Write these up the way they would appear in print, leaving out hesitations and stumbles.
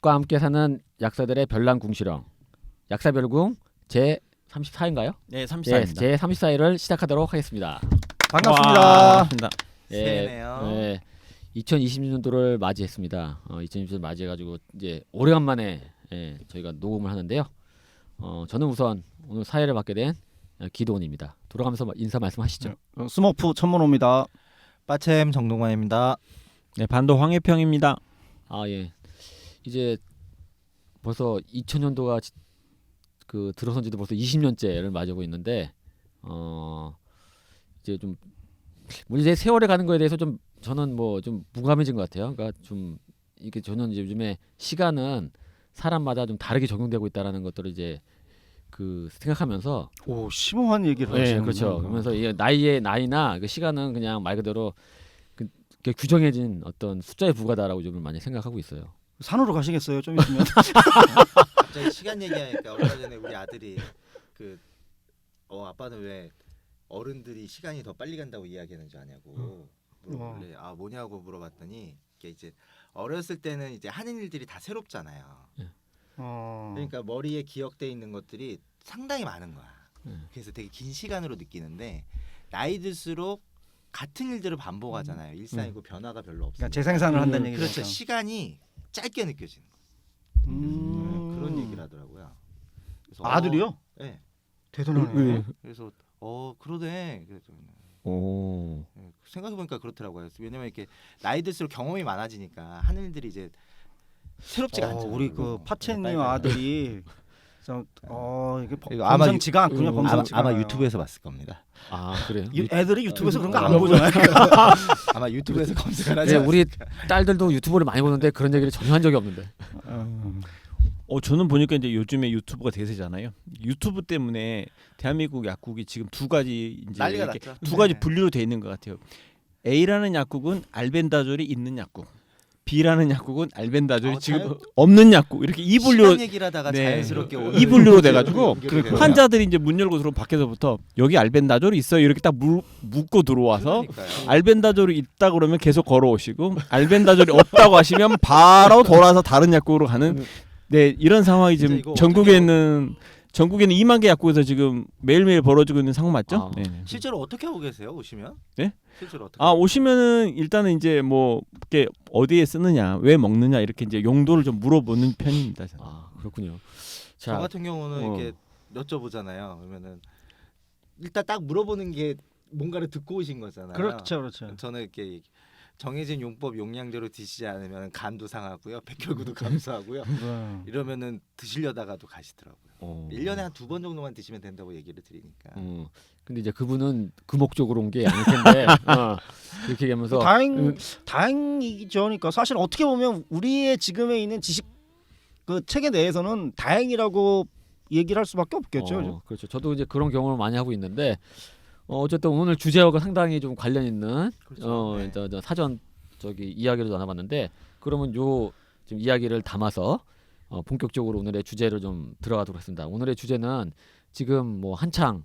약과 함께 사는 약사들의 별난 궁시렁 약사별궁 제 34인가요? 네, 34입니다. 제 34회를 시작하도록 하겠습니다. 반갑습니다. 새해네요. 2020년도를 맞이했습니다. 2020년도를 맞이해가지고 이제 오래간만에 저희가 녹음을 하는데요. 저는 우선 오늘 사회를 맡게 된 기도원입니다. 돌아가면서 인사 말씀하시죠. 스머프 천문호입니다. 빠챔 정동환입니다. 네, 반도 황혜평입니다. 예. 이제 벌써 2000년도가 들어선지도 벌써 20년째를 맞이하고 있는데 이제 좀 이제 세월에 가는 거에 대해서 좀 저는 좀 무감해진 것 같아요. 그러니까 좀 이게 저는 이제 요즘에 시간은 사람마다 좀 다르게 적용되고 있다라는 것들을 이제 생각하면서 오, 심오한 얘기를 네, 하시는 그렇죠. 그러면서 이 나이나 그 시간은 그냥 말 그대로 규정해진 어떤 숫자에 불과하다라고 좀 많이 생각하고 있어요. 산으로 가시겠어요? 좀 있으면. 갑자기 시간 얘기하니까 얼마 전에 우리 아들이 아빠는 왜 어른들이 시간이 더 빨리 간다고 이야기하는 줄 아냐고 물어볼래. 뭐냐고 물어봤더니 이게 이제 어렸을 때는 이제 하는 일들이 다 새롭잖아요. 그러니까 머리에 기억돼 있는 것들이 상당히 많은 거야. 그래서 되게 긴 시간으로 느끼는데 나이 들수록 같은 일들을 반복하잖아요. 일상이고 변화가 별로 없어요. 그러니까 재생산을 한다는 얘기죠. 그렇죠. 시간이 짧게 느껴지는 거예요. 그런 얘기를 하더라고요. 그래서 아들이요? 네. 대단하네. 그래서 그러네. 그래서 생각해 보니까 그렇더라고요. 왜냐면 이렇게 나이 들수록 경험이 많아지니까 하는 일들이 이제 새롭지가 않죠. 우리 파첸님 아들이 이게 아마 범상치가 않군요. 범상치가 아마 유튜브에서 봤을 겁니다. 그래요? 애들이 유튜브에서 그런 거 안 보잖아요. 아마 유튜브에서 검색을 하지. 네, 우리 딸들도 유튜브를 많이 보는데 그런 얘기를 전혀 한 적이 없는데. 저는 보니까 이제 요즘에 유튜브가 대세잖아요. 유튜브 때문에 대한민국 약국이 지금 두 가지 난리가 났죠. 두 가지 분류로 돼 있는 것 같아요. A라는 약국은 알벤다졸이 있는 약국, B라는 약국은 알벤다졸이 지금 없는 약국, 이렇게 이 분류로 얘기를 하다가 자연스럽게 이 분류로 돼가지고 환자들이 환자들이 이제 문 열고 들어오면 밖에서부터 여기 알벤다졸이 있어요 이렇게 딱 묻고 들어와서 알벤다졸이 있다 그러면 계속 걸어오시고 알벤다졸이 없다고 하시면 바로 돌아서 다른 약국으로 가는 이런 상황이 지금 전국에는 2만 개 약국에서 지금 매일매일 벌어지고 있는 상황 맞죠? 네. 실제로 어떻게 하고 계세요? 오시면? 네? 실제로 어떻게? 오시면은 일단은 이제 이렇게 어디에 쓰느냐, 왜 먹느냐 이렇게 이제 용도를 좀 물어보는 편입니다. 저는. 그렇군요. 저 같은 경우는 이렇게 여쭤보잖아요. 그러면은 일단 딱 물어보는 게 뭔가를 듣고 오신 거잖아요. 그렇죠. 저는 이렇게 정해진 용법 용량대로 드시지 않으면 간도 상하고요, 백혈구도 감소하고요. 이러면은 드시려다가도 가시더라고요. 1년에 한 2번 정도만 드시면 된다고 얘기를 드리니까. 근데 이제 그분은 그 목적으로 온 게 아닐 텐데 이렇게 얘기하면서 다행이죠. 그러니까 사실 어떻게 보면 우리의 지금에 있는 지식 체계 내에서는 다행이라고 얘기를 할 수밖에 없겠죠. 그렇죠. 저도 이제 그런 경험을 많이 하고 있는데 어쨌든 오늘 주제와 상당히 좀 관련 있는 저 사전 이야기를 나눠봤는데 그러면 지금 이야기를 담아서 본격적으로 오늘의 주제를 좀 들어가도록 하겠습니다. 오늘의 주제는 지금 한창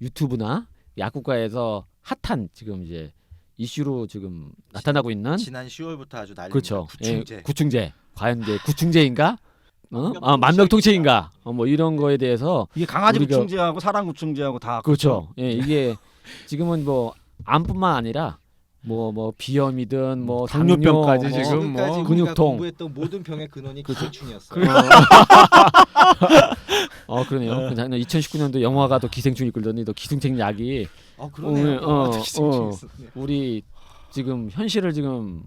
유튜브나 약국가에서 핫한 지금 이제 이슈로 지금 나타나고 있는 지난 10월부터 아주 난리. 그렇죠. 구충제. 구충제. 과연 이제 구충제인가? 만병통치인가? 이런 거에 대해서 이게 강아지 구충제하고 사람 구충제하고 다 그렇죠. 이게 지금은 암뿐만 아니라 비염이든 당뇨병까지 당뇨, 지금 근육통 공부했던 모든 병의 근원이 기생충이었어요. 그러네요. 2019년도 영화가 또 기생충이 끌더니 또 기생충 약이 그러네요. 우리 지금 현실을 지금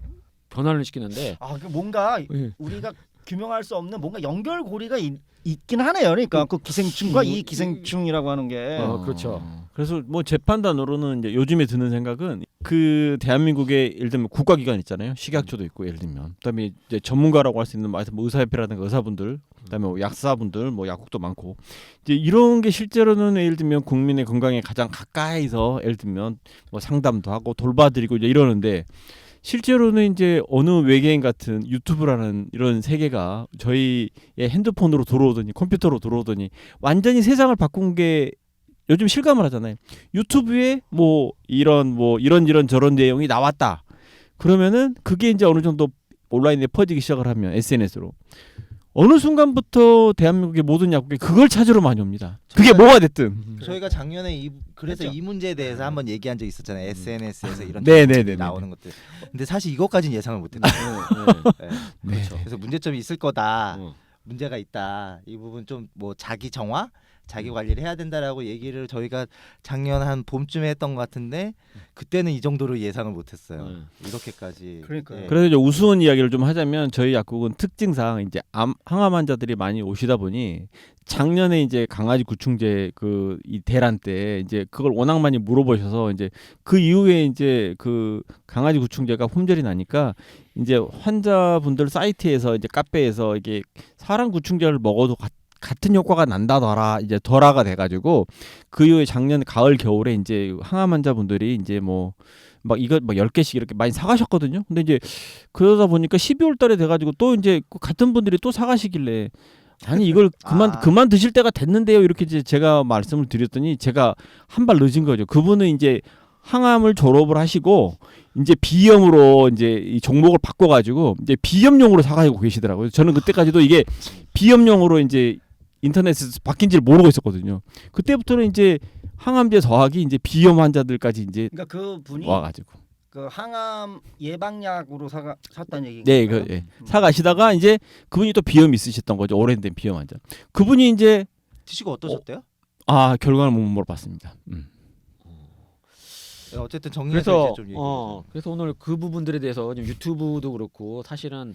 변화를 시키는데 뭔가 우리가 규명할 수 없는 뭔가 연결고리가 있긴 하네요. 그러니까 그 기생충과 이 기생충이라고 하는 게 그렇죠. 그래서 제 판단으로는 이제 요즘에 드는 생각은 그 대한민국의 예를 들면 국가기관 있잖아요. 식약처도 있고 예를 들면 그다음에 이제 전문가라고 할 수 있는 의사협회라든가 의사분들, 그다음에 약사분들, 약국도 많고 이제 이런 게 실제로는 예를 들면 국민의 건강에 가장 가까이서 예를 들면 상담도 하고 돌봐드리고 이제 이러는데. 실제로는 이제 어느 외계인 같은 유튜브라는 이런 세계가 저희의 핸드폰으로 들어오더니 컴퓨터로 들어오더니 완전히 세상을 바꾼 게 요즘 실감을 하잖아요. 유튜브에 이런 저런 내용이 나왔다. 그러면은 그게 이제 어느 정도 온라인에 퍼지기 시작을 하면 SNS로 어느 순간부터 대한민국의 모든 약국에 그걸 찾으러 많이 옵니다. 그게 뭐가 됐든. 저희가 작년에 그래서 그렇죠. 이 문제에 대해서 한번 얘기한 적 있었잖아요. SNS에서 이런 네네네. 나오는 것들. 근데 사실 이것까지는 예상을 못했어요. 네. 네. 그렇죠. 그래서 문제점이 있을 거다. 어. 문제가 있다. 이 부분 좀 뭐 자기 정화, 자기 관리를 해야 된다라고 얘기를 저희가 작년 한 봄쯤에 했던 것 같은데 그때는 이 정도로 예상을 못했어요. 이렇게까지. 그러니까요. 예. 그래서 이제 우스운 이야기를 좀 하자면 저희 약국은 특징상 이제 항암 환자들이 많이 오시다 보니 작년에 이제 강아지 구충제 그 이 대란 때 이제 그걸 워낙 많이 물어보셔서 이제 그 이후에 이제 그 강아지 구충제가 품절이 나니까 이제 환자분들 사이트에서 이제 카페에서 이게 사람 구충제를 먹어도 같은 효과가 난다더라 이제 덜화가 돼가지고 그 이후에 작년 가을 겨울에 이제 항암 환자분들이 이제 뭐 막 이거 막 10개씩 이렇게 많이 사가셨거든요. 근데 이제 그러다 보니까 12월 달에 돼가지고 또 이제 같은 분들이 또 사가시길래 아니 이걸 그만 드실 때가 됐는데요. 이렇게 이제 제가 말씀을 드렸더니 제가 한 발 늦은 거죠. 그분은 이제 항암을 졸업을 하시고 이제 비염으로 이제 이 종목을 바꿔가지고 이제 비염용으로 사가지고 계시더라고요. 저는 그때까지도 이게 비염용으로 이제 인터넷에서 바뀐지를 모르고 있었거든요. 그때부터는 이제 항암제 더하기 이제 비염 환자들까지 이제 그러니까 그 분이 와가지고 그 항암 예방약으로 샀다는 얘기인가요? 네, 사가시다가 이제 그분이 또 비염이 있으셨던 거죠. 오래된 비염 환자. 그분이 이제 드시고 어떠셨대요? 결과를 못 물어봤습니다. 네, 어쨌든 정리해서 그래서 이제 좀 얘기해 그래서 오늘 그 부분들에 대해서 지금 유튜브도 그렇고 사실은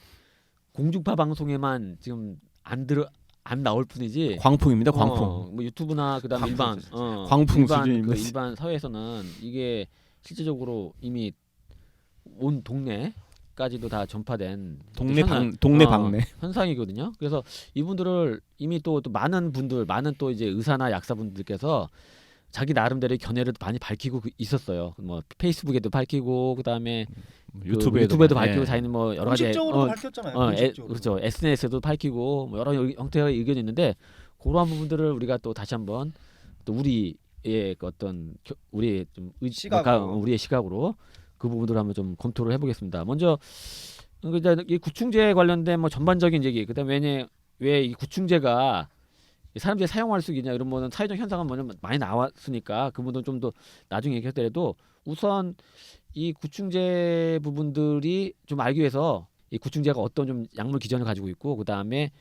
공중파 방송에만 지금 안 나올 뿐이지 광풍입니다. 광풍. 뭐 유튜브나 그다음에 일반 광풍 일반 수준입니다. 그 일반 사회에서는 이게 실질적으로 이미 온 동네까지도 다 전파된 동네 방네. 현상이거든요. 그래서 이분들을 이미 또 많은 분들, 많은 또 이제 의사나 약사분들께서 자기 나름대로의 견해를 많이 밝히고 있었어요. 뭐 페이스북에도 밝히고 그다음에 유튜브에도 밝히고 예. 자기는 뭐 여러 가지 공식적으로 밝혔잖아요. 공식적으로. 그렇죠. SNS에도 밝히고 뭐 여러 형태의 의견이 있는데 그러한 부분들을 우리가 또 다시 한번 또 우리의 그 어떤 우리의 좀 우리의 시각으로 그 부분들을 한번 좀 검토를 해보겠습니다. 먼저 이제 이 구충제 관련된 뭐 전반적인 얘기, 그다음에 왜 이 구충제가 사람들이 사용할 수 있냐 이런 뭐는 사회적 현상은 뭐냐 많이 나왔으니까 그 부분은 좀 더 나중에 얘기하더라도 우선 이 구충제 부분들이 좀 알기 위해서 이 구충제가 어떤 좀 약물 기전을 가지고 있고 그다음에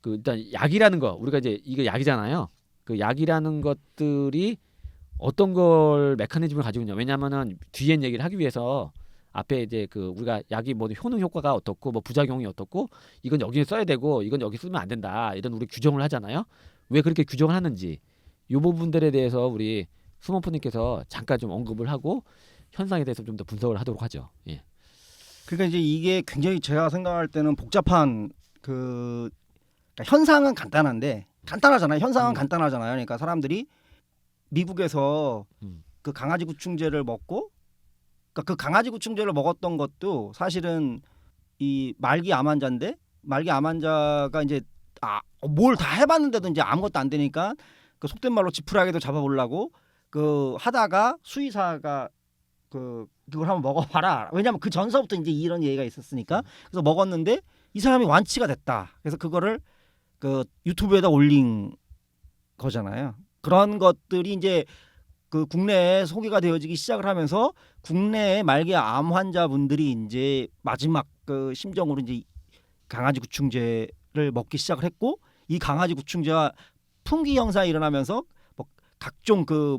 그 일단 약이라는 거 우리가 이제 이거 약이잖아요. 그 약이라는 것들이 어떤 걸 메커니즘을 가지고 있냐. 왜냐하면은 뒤엔 얘기를 하기 위해서 앞에 이제 그 우리가 약이 뭐 효능 효과가 어떻고 뭐 부작용이 어떻고 이건 여기에 써야 되고 이건 여기 쓰면 안 된다 이런 우리 규정을 하잖아요. 왜 그렇게 규정을 하는지 이 부분들에 대해서 우리 수mon프님께서 잠깐 좀 언급을 하고 현상에 대해서 좀 더 분석을 하도록 하죠. 예. 그러니까 이제 이게 굉장히 제가 생각할 때는 복잡한 그러니까 현상은 간단하잖아요. 현상은 간단하잖아요. 그러니까 사람들이 미국에서 그 강아지 구충제를 먹고 그러니까 그 강아지 구충제를 먹었던 것도 사실은 이 말기 암 환자인데 말기 암 환자가 이제 뭘 다 해봤는데도 이제 아무것도 안 되니까 그 속된 말로 지푸라기도 잡아보려고 그 하다가 수의사가 그걸 한번 먹어봐라. 왜냐하면 그 전서부터 이제 이런 얘기가 있었으니까 그래서 먹었는데 이 사람이 완치가 됐다. 그래서 그거를 그 유튜브에다 올린 거잖아요. 그런 것들이 이제 그 국내에 소개가 되어지기 시작을 하면서 국내의 말기 암 환자분들이 이제 마지막 그 심정으로 이제 강아지 구충제를 먹기 시작을 했고 이 강아지 구충제가 풍기 현상이 일어나면서 뭐 각종 그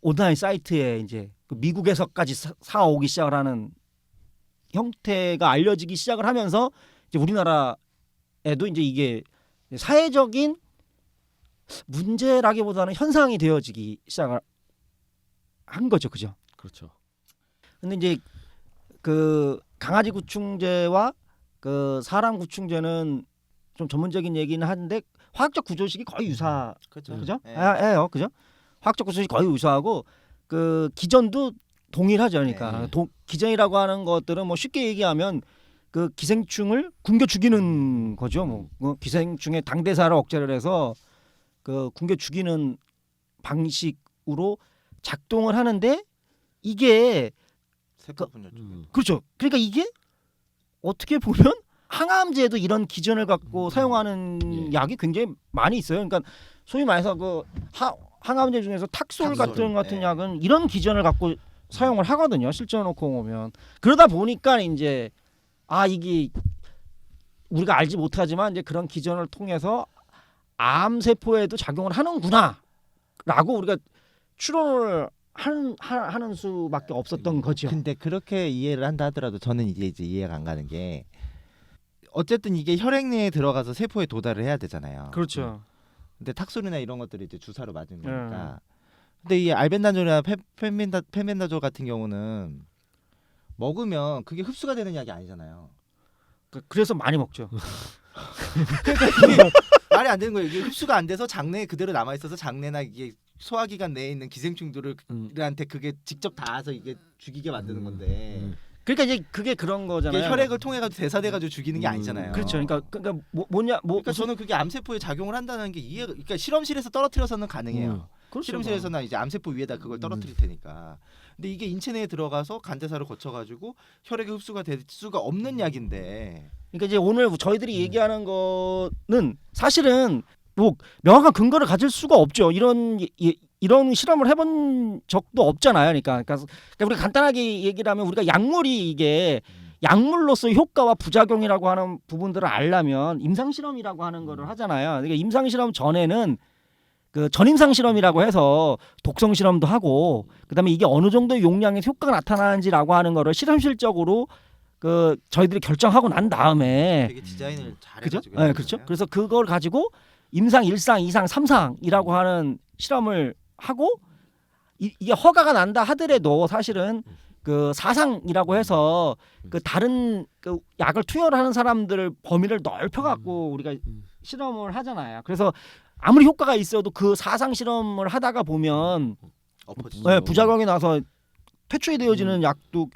온라인 사이트에 이제 그 미국에서까지 사오기 시작을 하는 형태가 알려지기 시작을 하면서 이제 우리나라에도 이제 이게 사회적인 문제라기보다는 현상이 되어지기 시작을 한 거죠, 그죠? 그렇죠. 근데 이제 그 강아지 구충제와 그 사람 구충제는 좀 전문적인 얘기는 한데 화학적 구조식이 거의 유사, 그렇죠. 그죠? 네. 해요, 그죠? 화학적 구조식이 거의 유사하고 그 기전도 동일하죠, 그러니까 네. 기전이라고 하는 것들은 뭐 쉽게 얘기하면 그 기생충을 굶겨 죽이는 거죠, 뭐 기생충의 당대사를 억제를 해서 그 굶겨 죽이는 방식으로 작동을 하는데 이게 세포분열 쪽. 그렇죠. 그러니까 이게 어떻게 보면 항암제도 이런 기전을 갖고 사용하는 예. 약이 굉장히 많이 있어요. 그러니까 소위 말해서 그 항암제 중에서 탁솔 같은 네. 약은 이런 기전을 갖고 사용을 하거든요. 실제 놓고 보면. 그러다 보니까 이제 이게 우리가 알지 못하지만 이제 그런 기전을 통해서 암 세포에도 작용을 하는구나라고 우리가 추론을 하는 수밖에 없었던 거죠. 근데 그렇게 이해를 한다 하더라도 저는 이제 이해가 안 가는 게 어쨌든 이게 혈액 내에 들어가서 세포에 도달을 해야 되잖아요. 그렇죠. 근데 탁솔이나 이런 것들이 이제 주사로 맞은 거니까. 근데 이 알벤다졸이나 페멘다졸 같은 경우는 먹으면 그게 흡수가 되는 약이 아니잖아요. 그래서 많이 먹죠. 그게 말이 안 되는 거예요. 이게 흡수가 안 돼서 장내에 그대로 남아 있어서 장내나 이게 소화기관 내에 있는 기생충들한테 그게 직접 닿아서 이게 죽이게 만드는 건데. 그러니까 이제 그게 그런 거잖아요. 이게 혈액을 통해 가지고 대사돼 가지고 죽이는 게 아니잖아요. 그렇죠. 그러니까 뭐냐 그러니까 저는 그게 암세포에 작용을 한다는 게 이해가. 그러니까 실험실에서 떨어뜨려서는 가능해요. 그렇죠. 실험실에서는 이제 암세포 위에다 그걸 떨어뜨릴 테니까. 근데 이게 인체 내에 들어가서 간대사를 거쳐 가지고 혈액에 흡수가 될 수가 없는 약인데. 그러니까 이제 오늘 저희들이 얘기하는 거는 사실은 뭐 명확한 근거를 가질 수가 없죠. 이런 실험을 해본 적도 없잖아요. 그러니까 우리가 간단하게 얘기를 하면 우리가 약물이 이게 약물로서 효과와 부작용이라고 하는 부분들을 알려면 임상 실험이라고 하는 거를 하잖아요. 그러니까 임상 실험 전에는 그 전임상 실험이라고 해서 독성 실험도 하고 그다음에 이게 어느 정도의 용량의 효과가 나타나는지라고 하는 거를 실험실적으로 그 저희들이 결정하고 난 다음에 되게 디자인을 잘 그죠? 해가지고. 네, 그렇죠. 그래서 그걸 가지고 임상 1상, 2상, 3상이라고 하는 실험을 하고 이게 허가가 난다 하더라도 사실은 그 4상이라고 해서 그 다른 그 약을 투여하는 사람들 범위를 넓혀 갖고 우리가 실험을 하잖아요. 그래서 아무리 효과가 있어도 그 4상 실험을 하다가 보면 엎어지죠. 네, 부작용이 나서 퇴출이 되어지는 약도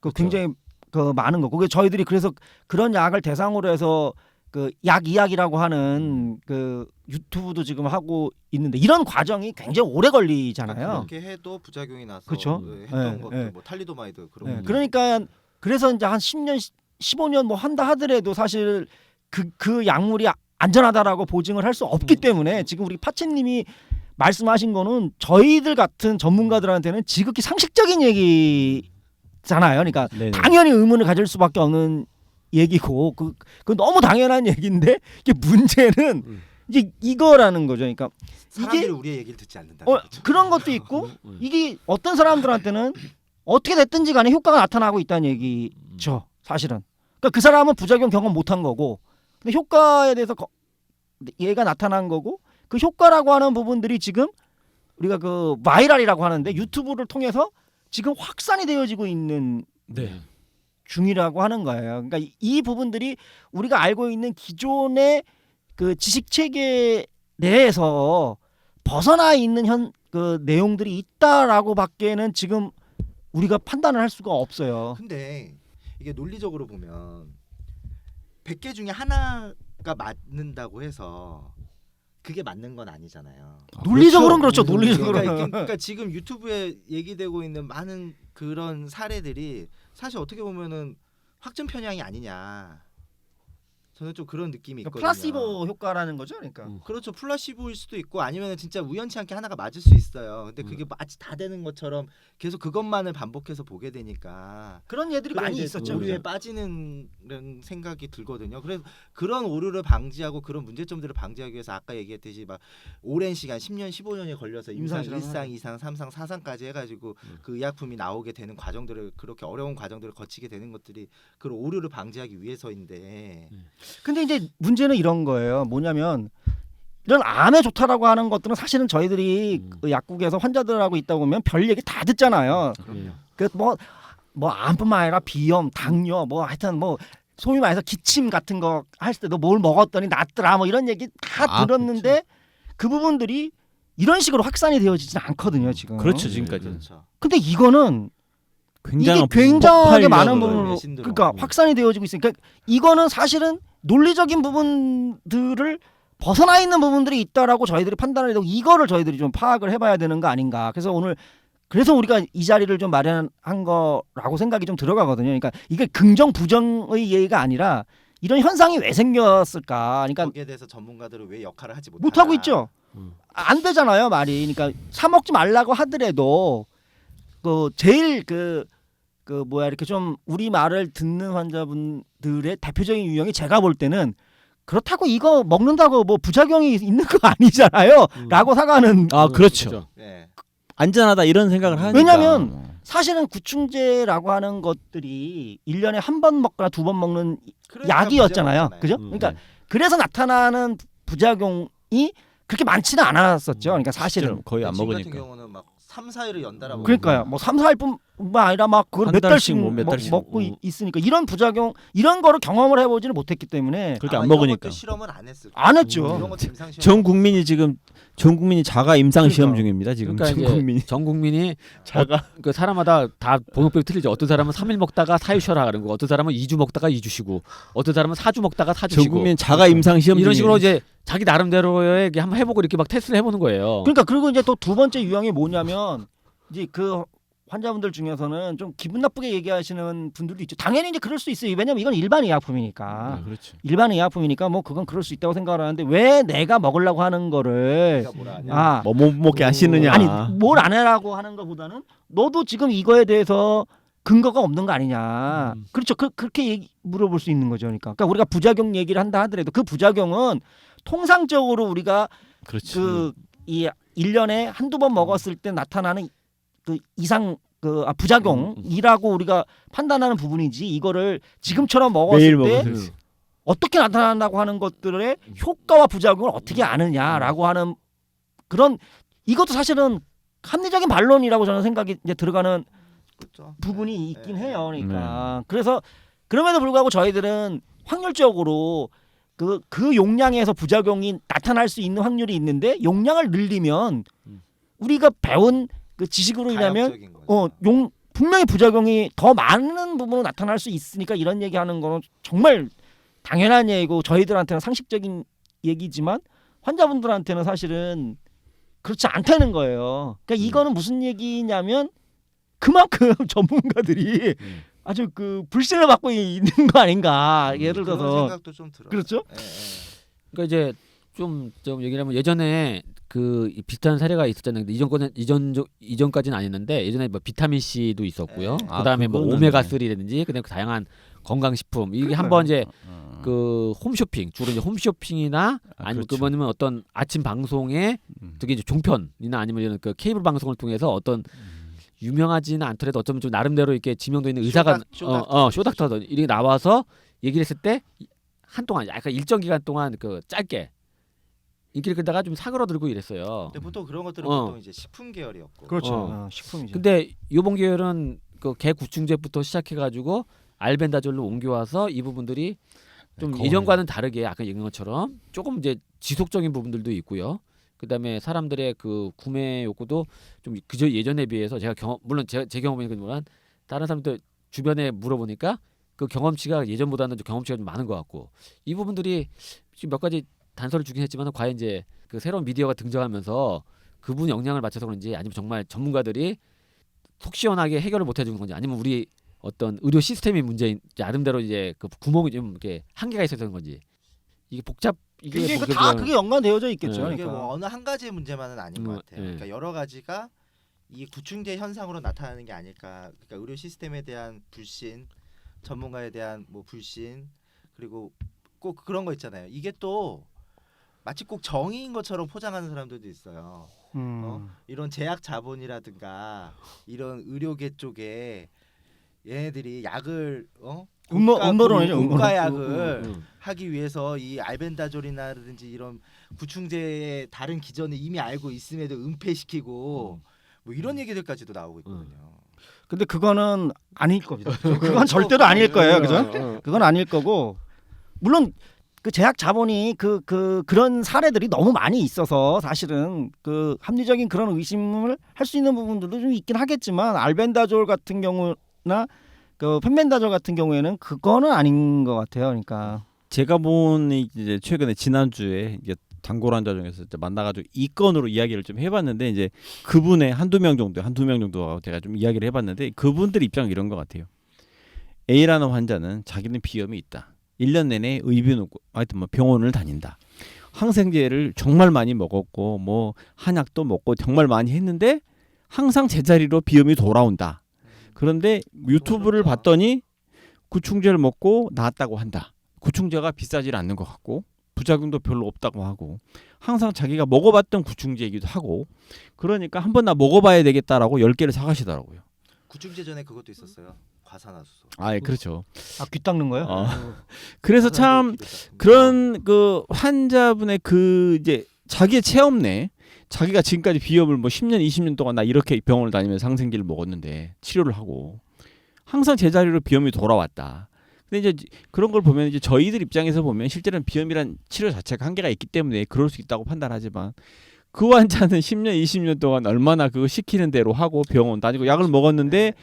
그 굉장히 그 많은 거. 그게 저희들이 그래서 그런 약을 대상으로 해서 그 약 이야기라고 하는 그 유튜브도 지금 하고 있는데 이런 과정이 굉장히 오래 걸리잖아요. 그렇게 해도 부작용이 나서 그렇죠. 했던 네, 것도 네. 뭐 탈리도마이드 그런 네, 것도 그러니까 그래서 이제 한 10년, 15년 뭐 한다 하더라도 사실 그 약물이 안전하다라고 보증을 할 수 없기 때문에 지금 우리 파채님이 말씀하신 거는 저희들 같은 전문가들한테는 지극히 상식적인 얘기잖아요. 그러니까 네네. 당연히 의문을 가질 수밖에 없는 얘기고 그 너무 당연한 얘기인데 이게 문제는 이제 이거라는 거죠. 그러니까 사람들이 이게 우리의 얘기를 듣지 않는다. 그런 것도 있고 이게 어떤 사람들한테는 어떻게 됐든지 간에 효과가 나타나고 있다는 얘기죠. 사실은. 그러니까 그 사람은 부작용 경험 못한 거고 근데 효과에 대해서 얘가 나타난 거고 그 효과라고 하는 부분들이 지금 우리가 그 바이럴이라고 하는데 유튜브를 통해서 지금 확산이 되어지고 있는 네. 중이라고 하는 거예요. 그러니까 이 부분들이 우리가 알고 있는 기존의 그 지식 체계 내에서 벗어나 있는 그 내용들이 있다라고밖에는 지금 우리가 판단을 할 수가 없어요. 근데 이게 논리적으로 보면 100개 중에 하나가 맞는다고 해서 그게 맞는 건 아니잖아요. 논리적으로는 그렇죠. 논리적으로는. 그러니까 지금 유튜브에 얘기되고 있는 많은 그런 사례들이 사실 어떻게 보면은 확증 편향이 아니냐. 저는 좀 그런 느낌이 있거든요. 플라시보 효과라는 거죠. 그러니까. 그렇죠. 플라시보일 수도 있고 아니면 진짜 우연치 않게 하나가 맞을 수 있어요. 근데 그게 마치 다 되는 것처럼 계속 그것만을 반복해서 보게 되니까 그런 예들이 많이 있었죠. 오류에 빠지는 생각이 들거든요. 그래서 그런 오류를 방지하고 그런 문제점들을 방지하기 위해서 아까 얘기했듯이 막 오랜 시간 10년, 15년이 걸려서 임상 임상 1상, 2상, 3상, 4상까지 해가지고 그 의약품이 나오게 되는 과정들을 그렇게 어려운 과정들을 거치게 되는 것들이 그런 오류를 방지하기 위해서인데 근데 이제 문제는 이런 거예요. 뭐냐면 이런 암에 좋다라고 하는 것들은 사실은 저희들이 그 약국에서 환자들하고 있다 보면 별 얘기 다 듣잖아요. 그 뭐 암뿐만 아니라 비염, 당뇨, 뭐 하여튼 뭐 소위 말해서 기침 같은 거 할 때도 뭘 먹었더니 낫더라 뭐 이런 얘기 다 들었는데 그 부분들이 이런 식으로 확산이 되어지진 않거든요 지금. 그렇죠 지금까지. 그렇죠. 근데 이거는 굉장한 이게 굉장하게 많은 폭발력을 부분으로 신드롬. 그러니까 확산이 되어지고 있으니까 이거는 사실은 논리적인 부분들을 벗어나 있는 부분들이 있다라고 저희들이 판단을 해도 이거를 저희들이 좀 파악을 해봐야 되는 거 아닌가. 그래서 우리가 이 자리를 좀 마련한 거라고 생각이 좀 들어가거든요. 그러니까 이게 긍정 부정의 예의가 아니라 이런 현상이 왜 생겼을까? 그러니까 거기에 대해서 전문가들은 왜 역할을 하지 못 하고 있죠. 안 되잖아요, 말이. 그러니까 사 먹지 말라고 하더라도 그 제일 그 뭐야 이렇게 좀 우리 말을 듣는 환자분들의 대표적인 유형이 제가 볼 때는 그렇다고 이거 먹는다고 뭐 부작용이 있는 거 아니잖아요. 라고 사가는. 아 그렇죠. 네. 안전하다 이런 생각을 하니까. 왜냐면 사실은 구충제라고 하는 것들이 1년에 한 번 먹거나 2번 먹는 그러니까 약이었잖아요. 부작용이잖아요. 그죠? 그러니까 그래서 나타나는 부작용이 그렇게 많지는 않았었죠. 그러니까 사실은. 거의 안 지금 먹으니까. 같은 경우는 막 3, 4일을 연달아 그러니까요. 뭐 3, 4일뿐만 아니라 막 그걸 한 몇 달씩 달씩 뭐 몇 달씩 먹고 먹고. 있으니까 이런 부작용 이런 거를 경험을 해보지는 못했기 때문에 그렇게 아마 안 이런 먹으니까. 것도 실험을 안 했을 거예요. 안 이런 했죠. 것도 임상 시험. 전 국민이 자가 임상 시험 그러니까. 중입니다. 지금 그러니까 전 국민이. 이제 전 국민이 자가 그 사람마다 다 번호법이 틀리죠. 어떤 사람은 3일 먹다가 4일 쉬어라 그런 거, 어떤 사람은 2주 먹다가 2주 쉬고, 어떤 사람은 4주 먹다가 4주 전 쉬고. 국민 자가 임상 시험 이런 중이에요. 식으로 이제 자기 나름대로의 이게 한번 해보고 이렇게 막 테스트를 해보는 거예요. 그러니까 그리고 이제 또 두 번째 유형이 뭐냐면 이제 그 환자분들 중에서는 좀 기분 나쁘게 얘기하시는 분들도 있죠. 당연히 이제 그럴 수 있어요. 왜냐면 이건 일반 의약품이니까. 아, 그렇죠. 일반 의약품이니까 뭐 그건 그럴 수 있다고 생각을 하는데 왜 내가 먹으려고 하는 거를 내가 뭐라 하냐. 아 뭐 못 먹게 하시느냐. 아니 뭘 안 해라고 하는 것보다는 너도 지금 이거에 대해서 근거가 없는 거 아니냐. 그렇죠. 그렇게 물어볼 수 있는 거죠. 그러니까 우리가 부작용 얘기를 한다 하더라도 그 부작용은 통상적으로 우리가 그렇지. 그 이 1년에 한두 번 먹었을 때 나타나는 그 이상 부작용이라고 우리가 판단하는 부분이지 이거를 지금처럼 매일 먹었을 때 먹어서. 어떻게 나타난다고 하는 것들의 효과와 부작용을 어떻게 아느냐라고 하는 그런 이것도 사실은 합리적인 반론이라고 저는 생각이 이제 들어가는 그렇죠. 부분이 네. 있긴 네. 해요. 그러니까 그래서 그럼에도 불구하고 저희들은 확률적으로 그 용량에서 부작용이 나타날 수 있는 확률이 있는데 용량을 늘리면 우리가 배운 그 지식으로 인하면 가역적인 거죠. 분명히 부작용이 더 많은 부분으로 나타날 수 있으니까 이런 얘기하는 거는 정말 당연한 얘기고 저희들한테는 상식적인 얘기지만 환자분들한테는 사실은 그렇지 않다는 거예요. 그러니까 이거는 무슨 얘기냐면 그만큼 전문가들이 아주 그 불신을 받고 있는 거 아닌가. 예를 그런 들어서 생각도 좀 들어요. 그렇죠? 예, 예. 그러니까 이제 좀 얘기를 하면 예전에 그 비슷한 사례가 있었잖아요. 근데 이전까지는 아니었는데 예전에 뭐 비타민 C도 있었고요. 네. 그다음에 뭐 그거는 오메가 3라든지 그다음에 그 다양한 건강식품 이게 한번 이제 그 홈쇼핑 주로 이제 홈쇼핑이나 아니면 그렇죠. 그러면 어떤 아침 방송에 되게 이제 종편이나 아니면 이런 그 케이블 방송을 통해서 어떤 유명하지는 않더라도 어쩌면 좀 나름대로 이렇게 지명도 있는 의사가 쇼닥터 이렇게 나와서 얘기를 했을 때 한동안 약간 일정 기간 동안 그 짧게 인기를 끌다가 좀 사그러들고 이랬어요. 근데 보통 그런 것들은 어. 보통 이제 식품 계열이었고. 그렇죠. 식품이죠. 근데 요번 계열은 그 개 구충제부터 시작해가지고 알벤다졸로 옮겨와서 이 부분들이 좀 거의. 예전과는 다르게 아까 얘기한 것처럼 조금 이제 지속적인 부분들도 있고요. 그다음에 사람들의 그 구매 욕구도 좀 그저 예전에 비해서 제가 물론 제 경험이니까 다른 사람들 주변에 물어보니까 그 경험치가 예전보다는 좀 경험치가 좀 많은 것 같고 이 부분들이 지금 몇 가지 단서를 주긴 했지만 과연 이제 그 새로운 미디어가 등장하면서 그분 역량을 맞춰서 그런지 아니면 정말 전문가들이 속 시원하게 해결을 못 해주는 건지 아니면 우리 어떤 의료 시스템이 문제인 나름대로 이제 그 구멍이 좀 이렇게 한계가 있어서 그런 건지 이게 이게 다 그게 연관되어져 있겠죠. 네. 이게 그러니까. 뭐 어느 한 가지 문제만은 아닌 것 같아요. 네. 그러니까 여러 가지가 이 구충제 현상으로 나타나는 게 아닐까. 그러니까 의료 시스템에 대한 불신, 전문가에 대한 뭐 불신, 그리고 꼭 그런 거 있잖아요. 이게 또 마치 꼭 정의인 것처럼 포장하는 사람들도 있어요. 이런 제약 자본이라든가 이런 의료계 쪽에 얘네들이 약을 음모론이죠. 고가약을 하기 위해서 이 알벤다졸이나든지 이런 구충제의 다른 기전을 이미 알고 있음에도 은폐시키고 뭐 이런 얘기들까지도 나오고 있거든요. 근데 그거는 아닐 겁니다. 그건 절대로 아닐 거예요. 그죠? 그건 아닐 거고 물론 그 제약 자본이 그런 사례들이 너무 많이 있어서 사실은 그 합리적인 그런 의심을 할 수 있는 부분들도 좀 있긴 하겠지만 알벤다졸 같은 경우나 그 펜벤다졸 같은 경우에는 그거는 아닌 것 같아요. 그러니까 제가 본 이제 최근에 지난주에 이제 단골 환자 중에서 이제 만나가지고 이 건으로 이야기를 좀 해봤는데 이제 그분의 한두 명 정도 제가 좀 이야기를 해봤는데 그분들 입장은 이런 것 같아요. A라는 환자는 자기는 비염이 있다. 1년 내내 의료 하여튼 뭐 병원을 다닌다. 항생제를 정말 많이 먹었고 뭐 한약도 먹고 정말 많이 했는데 항상 제자리로 비염이 돌아온다. 그런데 유튜브를 봤더니 구충제를 먹고 나았다고 한다. 구충제가 비싸질 않는 것 같고 부작용도 별로 없다고 하고 항상 자기가 먹어봤던 구충제이기도 하고 그러니까 한번 나 먹어봐야 되겠다라고 10개를 사가시더라고요. 구충제 전에 그것도 있었어요. 과산화수소. 아, 그렇죠. 귀 닦는 거요? 그래서 참 그런 그 환자분의 그 이제 자기의 체험내 자기가 지금까지 비염을 뭐 10년 20년 동안 나 이렇게 병원을 다니면서 항생제를 먹었는데 치료를 하고 항상 제자리로 비염이 돌아왔다. 근데 이제 그런 걸 보면 이제 저희들 입장에서 보면 실제로는 비염이란 치료 자체가 한계가 있기 때문에 그럴 수 있다고 판단하지만 그 환자는 10년 20년 동안 얼마나 그거 시키는 대로 하고 병원 다니고 약을 먹었는데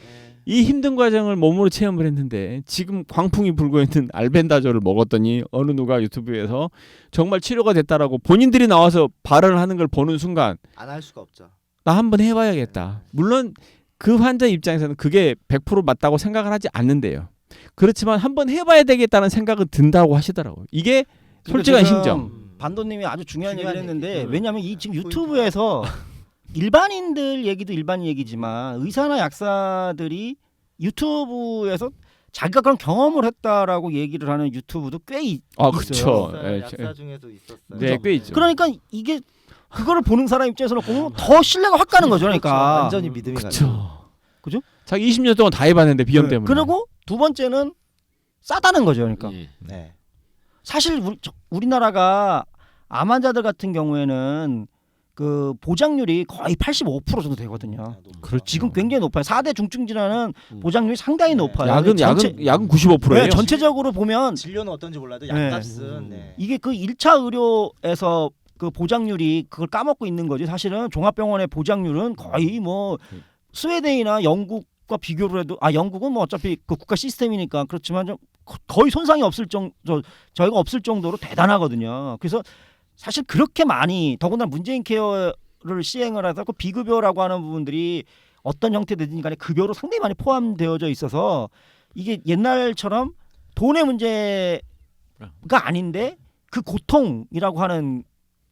이 힘든 과정을 몸으로 체험을 했는데 지금 광풍이 불고 있는 알벤다졸을 먹었더니 어느 누가 유튜브에서 정말 치료가 됐다라고 본인들이 나와서 발언을 하는 걸 보는 순간 안 할 수가 없죠. 나 한번 해봐야겠다. 물론 그 환자 입장에서는 그게 100% 맞다고 생각을 하지 않는데요. 그렇지만 한번 해봐야 되겠다는 생각은 든다고 하시더라고요. 이게 솔직한 심정. 반도님이 아주 중요한 얘기를 했는데 얘기. 왜냐하면 이 지금 유튜브에서 일반인들 얘기도 일반 얘기지만 의사나 약사들이 유튜브에서 자기가 그런 경험을 했다라고 얘기를 하는 유튜브도 꽤 있어요. 그렇죠. 약사 중에도 있었어요. 네, 꽤 있죠. 그러니까 이게 그거를 보는 사람 입장에서 보면 더 신뢰가 확 가는 거죠. 그러니까 그렇죠. 완전히 믿음이 가죠. 그렇죠. 그죠? 자기 20년 동안 다 해봤는데 비염 때문에. 그리고 두 번째는 싸다는 거죠. 그러니까 예. 네. 사실 우리나라가 암 환자들 같은 경우에는 그 보장률이 거의 85% 정도 되거든요. 그렇죠. 지금 굉장히 높아요. 4대 중증 질환은 보장률이 상당히 높아요. 약은 95%예요. 전체적으로 보면 진료는 어떤지 몰라도 네. 약값은 네. 이게 그 1차 의료에서 그 보장률이 그걸 까먹고 있는 거지. 사실은 종합병원의 보장률은 거의 뭐 스웨덴이나 영국과 비교를 해도 영국은 뭐 어차피 그 국가 시스템이니까 그렇지만 좀 거의 손상이 없을 정도 저희가 없을 정도로 대단하거든요. 그래서 사실 그렇게 많이 더군다나 문재인 케어를 시행을 해서 그 비급여라고 하는 부분들이 어떤 형태든지 간에 급여로 상당히 많이 포함되어져 있어서 이게 옛날처럼 돈의 문제가 아닌데 그 고통이라고 하는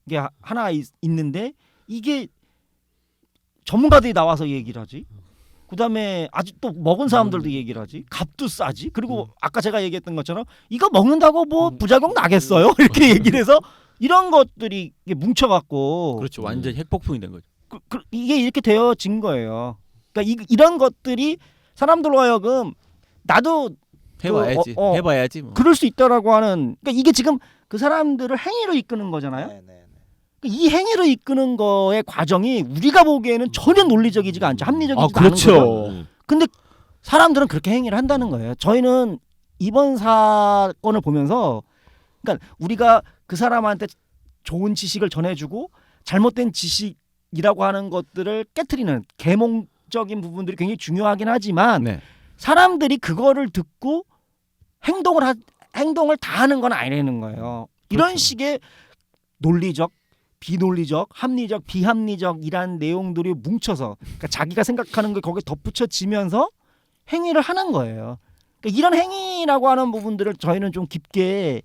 게 하나 있는데 이게 전문가들이 나와서 얘기를 하지. 그다음에 아직 또 먹은 사람들도 얘기를 하지. 값도 싸지. 그리고 아까 제가 얘기했던 것처럼 이거 먹는다고 뭐 부작용 나겠어요? 이렇게 얘기를 해서 이런 것들이 이게 뭉쳐갖고 그렇죠. 완전 핵폭풍이 된 거죠. 이게 이렇게 되어진 거예요. 그러니까 이런 것들이 사람들로 하여금 나도 해봐야지. 해봐야지. 뭐. 그럴 수 있다라고 하는. 그러니까 이게 지금 그 사람들을 행위로 이끄는 거잖아요. 네. 그러니까 이 행위로 이끄는 거의 과정이 우리가 보기에는 전혀 논리적이지가 않죠. 합리적이지가 않은 그렇죠. 거죠. 근데 사람들은 그렇게 행위를 한다는 거예요. 저희는 이번 사건을 보면서 그러니까 우리가 그 사람한테 좋은 지식을 전해주고 잘못된 지식이라고 하는 것들을 깨트리는 계몽적인 부분들이 굉장히 중요하긴 하지만 네. 사람들이 그거를 듣고 행동을 다 하는 건 아니라는 거예요. 이런 그렇죠. 식의 논리적, 비논리적, 합리적, 비합리적이란 내용들이 뭉쳐서 그러니까 자기가 생각하는 걸 거기에 덧붙여지면서 행위를 하는 거예요. 그러니까 이런 행위라고 하는 부분들을 저희는 좀 깊게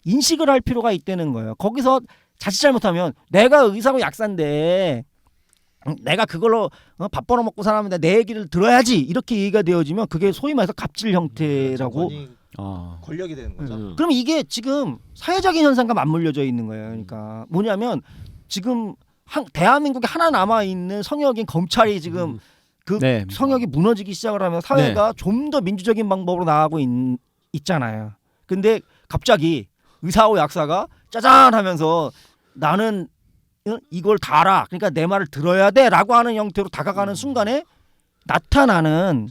인식을 할 필요가 있다는 거예요. 거기서 자칫 잘못하면 내가 의사고 약사인데 내가 그걸로 밥 벌어먹고 살았는데 내 얘기를 들어야지 이렇게 얘기가 되어지면 그게 소위 말해서 갑질 형태라고. 권력이 되는 거죠. 그럼 이게 지금 사회적인 현상과 맞물려져 있는 거예요. 그러니까 뭐냐면 지금 대한민국에 하나 남아 있는 성역인 검찰이 지금 그 네. 성역이 무너지기 시작을 하면 사회가 좀 더 민주적인 방법으로 나가고 있잖아요. 근데 갑자기 의사와 약사가 짜잔 하면서 나는 이걸 다 알아. 그러니까 내 말을 들어야 돼라고 하는 형태로 다가가는 순간에 나타나는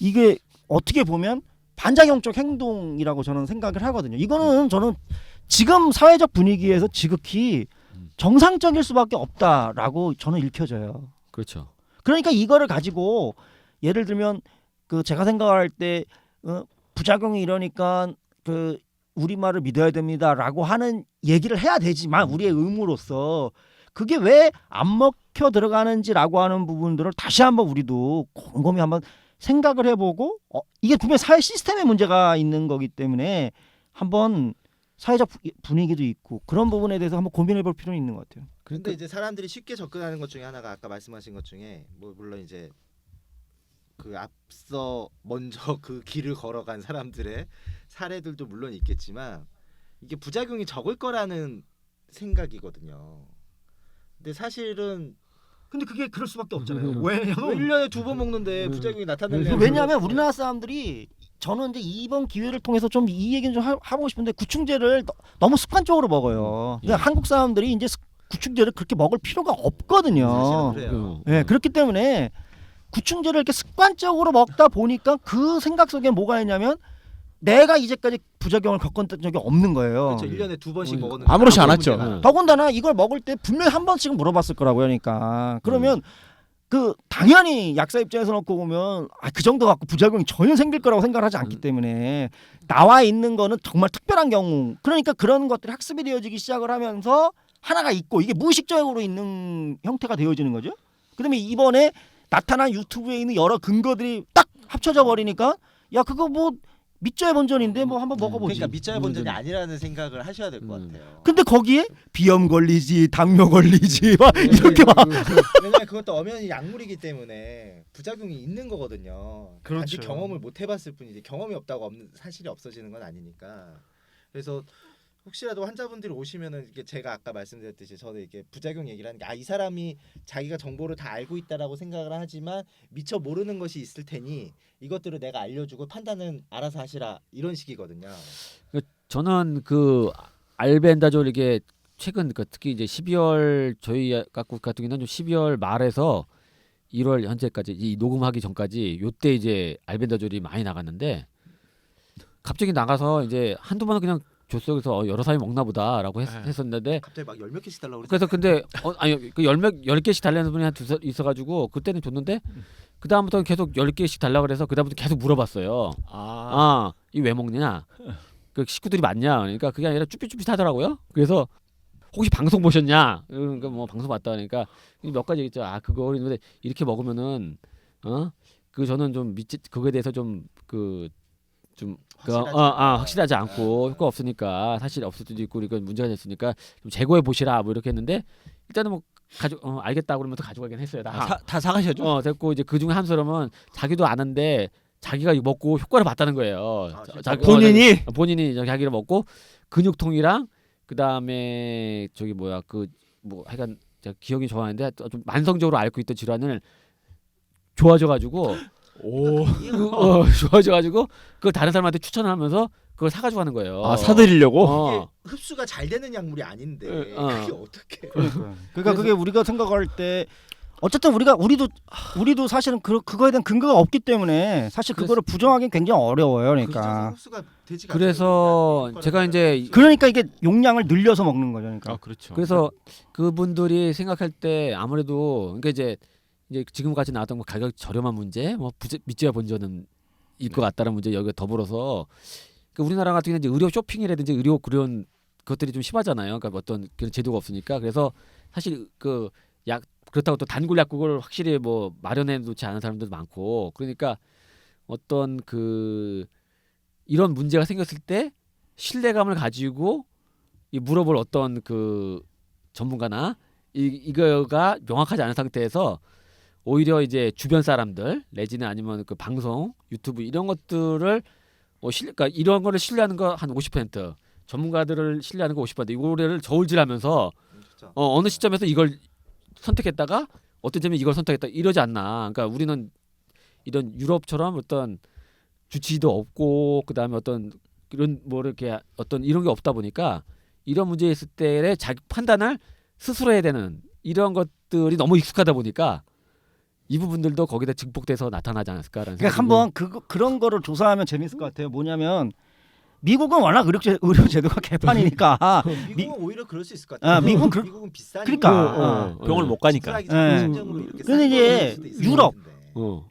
이게 어떻게 보면 반작용적 행동이라고 저는 생각을 하거든요. 이거는 저는 지금 사회적 분위기에서 지극히 정상적일 수밖에 없다라고 저는 읽혀져요. 그렇죠. 그러니까 이거를 가지고 예를 들면 그 제가 생각할 때 부작용이 이러니까 그 우리 말을 믿어야 됩니다라고 하는 얘기를 해야 되지만 우리의 의무로서 그게 왜 안 먹혀 들어가는지라고 하는 부분들을 다시 한번 우리도 곰곰이 한번 생각을 해보고 이게 분명 사회 시스템에 문제가 있는 거기 때문에 한번 사회적 분위기도 있고 그런 부분에 대해서 한번 고민해볼 필요는 있는 것 같아요. 근데 이제 사람들이 쉽게 접근하는 것 중에 하나가 아까 말씀하신 것 중에 뭐 물론 이제 그 앞서 먼저 그 길을 걸어간 사람들의 사례들도 물론 있겠지만 이게 부작용이 적을 거라는 생각이거든요. 근데 사실은 근데 그게 그럴 수밖에 없잖아요. 왜 왜냐면 1년에 2번 먹는데 부작용이 나타나려면 왜냐하면 우리나라 사람들이 저는 이제 이번 기회를 통해서 좀 이 얘기는 좀 하고 싶은데 구충제를 너무 습관적으로 먹어요. 그러니까 한국 사람들이 이제 구충제를 그렇게 먹을 필요가 없거든요. 사실은 그래요. 네, 그렇기 때문에 구충제를 이렇게 습관적으로 먹다 보니까 그 생각 속에 뭐가 있냐면 내가 이제까지 부작용을 겪은 적이 없는 거예요. 그렇죠. 1년에 2번씩 먹었는데 아무렇지 아무 않았죠. 문제가 안 더군다나 이걸 먹을 때 분명히 한 번씩은 물어봤을 거라고요. 그러니까 그러면 그 당연히 약사 입장에서 놓고 보면 그 정도 갖고 부작용이 전혀 생길 거라고 생각을 하지 않기 때문에 나와 있는 거는 정말 특별한 경우 그러니까 그런 것들이 학습이 되어지기 시작을 하면서 하나가 있고 이게 무의식적으로 있는 형태가 되어지는 거죠. 그다음에 이번에 나타난 유튜브에 있는 여러 근거들이 딱 합쳐져 버리니까 야 그거 뭐 밑져야 본전인데 뭐 한번 먹어보지. 그러니까 밑자야 본전이 아니라는 생각을 하셔야 될 것 같아요. 근데 거기에 비염 걸리지, 당뇨 걸리지, 막 이렇게 막. 왜냐면 그것도 엄연히 약물이기 때문에 부작용이 있는 거거든요. 단지 그렇죠. 경험을 못 해봤을 뿐이지 경험이 없다고 사실이 없어지는 건 아니니까. 그래서 혹시라도 환자분들이 오시면은 이게 제가 아까 말씀드렸듯이 저는 이게 부작용 얘기를 하는 게 이 사람이 자기가 정보를 다 알고 있다라고 생각을 하지만 미처 모르는 것이 있을 테니 이것들을 내가 알려주고 판단은 알아서 하시라 이런 식이거든요. 저는 그 알벤다졸 이게 최근 특히 이제 12월 저희 같은 경우는 좀 12월 말에서 1월 현재까지 이 녹음하기 전까지 요때 이제 알벤다졸이 많이 나갔는데 갑자기 나가서 이제 한두 번은 그냥 줬어요. 그래서 여러 사람이 먹나 보다라고 했었는데 갑자기 막 10몇 개씩 달라고 그래서 근데 아니 그 10개씩 달라는 분이 한 있어가지고 그때는 줬는데 그 다음부터는 계속 10개씩 달라고 그래서 그 다음부터 계속 물어봤어요. 이 왜 먹냐? 그 식구들이 많냐? 그러니까 그게 아니라 쭈삣쭈삣 하더라고요. 그래서 혹시 방송 보셨냐? 그러니까 뭐 방송 봤다 그러니까 몇 가지 있죠. 그거 근데 이렇게 먹으면은 그 저는 좀 그거에 대해서 확실하지 않고 효과 없으니까 사실 없을 수도 있고 이건 문제가 됐으니까 좀 재고해 보시라 뭐 이렇게 했는데 일단은 뭐 알겠다 그러면서 가져가긴 했어요. 다 사가셨죠? 됐고 이제 그 중에 한 사람은 자기도 아는데 자기가 먹고 효과를 봤다는 거예요. 본인이 자기를 먹고 근육통이랑 그 다음에 저기 뭐야 하여간 기억이 좋아하는데 좀 만성적으로 앓고 있던 질환을 좋아져가지고 좋아져가지고 그걸 다른 사람한테 추천하면서 그걸 사가지고 가는 거예요. 사드리려고? 이게 흡수가 잘 되는 약물이 아닌데 그게 어떻게? 그러니까 그게 우리가 생각할 때 어쨌든 우리도 사실은 그거에 대한 근거가 없기 때문에 사실 그거를 부정하기는 굉장히 어려워요. 그러니까 흡수가 되지가 그래서 않아요. 제가 이제 그러니까 이게 용량을 늘려서 먹는 거죠. 그러니까. 그렇죠. 그래서 그분들이 생각할 때 아무래도 그러니까 이제 지금까지 나왔던 뭐 가격 저렴한 문제, 뭐 밑지와 본전은 일 것 같다는 문제 여기에 더불어서 우리나라 같은 경우는 이제 의료 쇼핑이라든지 의료 그런 것들이 좀 심하잖아요. 그러니까 어떤 그런 제도가 없으니까 그래서 사실 그렇다고 또 단골 약국을 확실히 뭐 마련해 놓지 않은 사람들도 많고 그러니까 어떤 이런 문제가 생겼을 때 신뢰감을 가지고 물어볼 어떤 전문가나 이거가 명확하지 않은 상태에서 오히려 이제 주변 사람들 내지는 아니면 그 방송 유튜브 이런 것들을 그러니까 이런 거를 신뢰하는 거 한 50% 전문가들을 신뢰하는 거 50% 이거를 저울질하면서 어느 시점에서 이걸 선택했다가 어떤 점에 이걸 선택했다 이러지 않나. 그러니까 우리는 이런 유럽처럼 어떤 주치의도 없고 그다음에 어떤 이런 뭐 이렇게 어떤 이런 게 없다 보니까 이런 문제 있을 때의 자기 판단을 스스로 해야 되는 이런 것들이 너무 익숙하다 보니까 이 부분들도 거기다 증폭돼서 나타나지 않았을까라는 그러니까 한번 그런 거를 조사하면 재밌을 것 같아요. 뭐냐면 미국은 워낙 의료 제도가 개판이니까 미국은 오히려 그럴 수 있을 것 같아요. 미국은 비싸니까 그러니까 병을 못 가니까. 근데 이제 유럽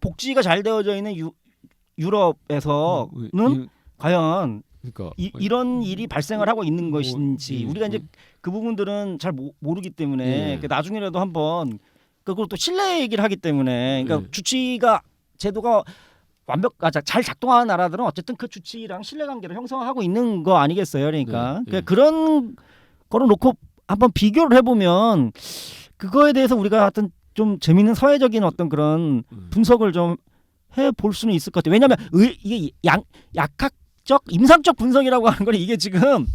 복지가 잘 되어져 있는 유럽에서는 과연 그러니까 이런 일이 발생을 하고 있는 것인지 우리가 이제 그 부분들은 잘 모르기 때문에 나중에라도 한번 그리고 또 신뢰 얘기를 하기 때문에 그러니까 주치의가 제도가 잘 작동하는 나라들은 어쨌든 그 주치의랑 신뢰관계를 형성하고 있는 거 아니겠어요? 그러니까 네. 그런 거를 놓고 한번 비교를 해보면 그거에 대해서 우리가 하여튼 좀 재밌는 사회적인 어떤 그런 분석을 좀 해볼 수는 있을 것 같아요. 왜냐하면 이게 약학적 임상적 분석이라고 하는 건 이게 지금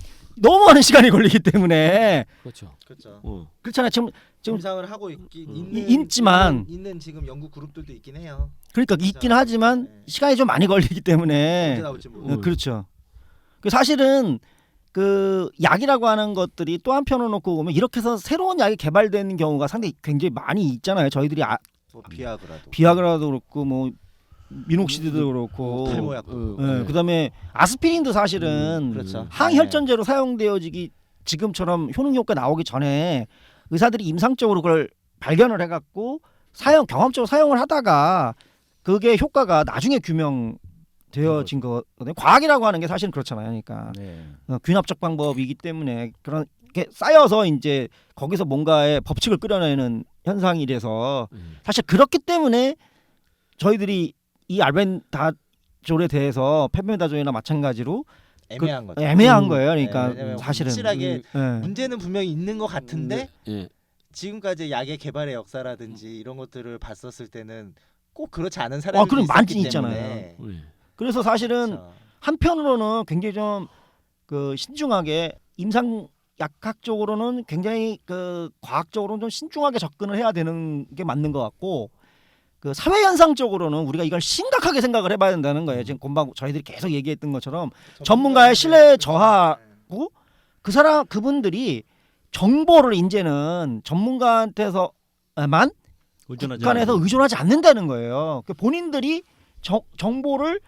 너무 많은 시간이 걸리기 때문에 그렇죠. 그렇죠. 그렇잖아요. 지금 임상을 하고 있지만 있는 지금 연구 그룹들도 있긴 해요. 그러니까 있긴 하지만 네. 시간이 좀 많이 걸리기 때문에 언제 나올지 모르고. 그렇죠. 그 사실은 그 약이라고 하는 것들이 또 한편으로 놓고 보면 이렇게 해서 새로운 약이 개발되는 경우가 상당히 굉장히 많이 있잖아요. 저희들이 뭐 비아그라도. 비아그라도 그렇고 뭐 미녹시디도 그렇고 탈모약도. 그다음에 아스피린도 사실은 그렇죠. 항혈전제로 사용되어지기 지금처럼 효능 효과 나오기 전에 의사들이 임상적으로 그걸 발견을 해갖고 경험적으로 사용을 하다가 그게 효과가 나중에 규명되어진 거거든요. 과학이라고 하는 게 사실은 그렇잖아요. 그러니까 네. 균합적 방법이기 때문에 그런 게 쌓여서 이제 거기서 뭔가의 법칙을 끌어내는 현상이 돼서 사실 그렇기 때문에 저희들이 이 알벤다졸에 대해서 페메다졸이나 마찬가지로 애매한 거죠. 애매한 거예요. 그러니까 왜냐면 사실은 확실하게 예. 문제는 분명히 있는 것 같은데 예. 지금까지 약의 개발의 역사라든지 이런 것들을 봤었을 때는 꼭 그렇지 않은 사람이 그럼 있었기 많이 때문에. 있잖아요. 예. 그래서 사실은 그렇죠. 한편으로는 굉장히 좀 그 신중하게 임상 약학적으로는 굉장히 그 과학적으로는 좀 신중하게 접근을 해야 되는 게 맞는 것 같고 그 사회 현상적으로는 우리가 이걸 심각하게 생각을 해봐야 된다는 거예요. 지금 금방 저희들이 계속 얘기했던 것처럼 전문가의 신뢰 저하고 그분들이 정보를 이제는 전문가한테서만 국간에서 의존하지 않는다는 거예요. 본인들이 정보를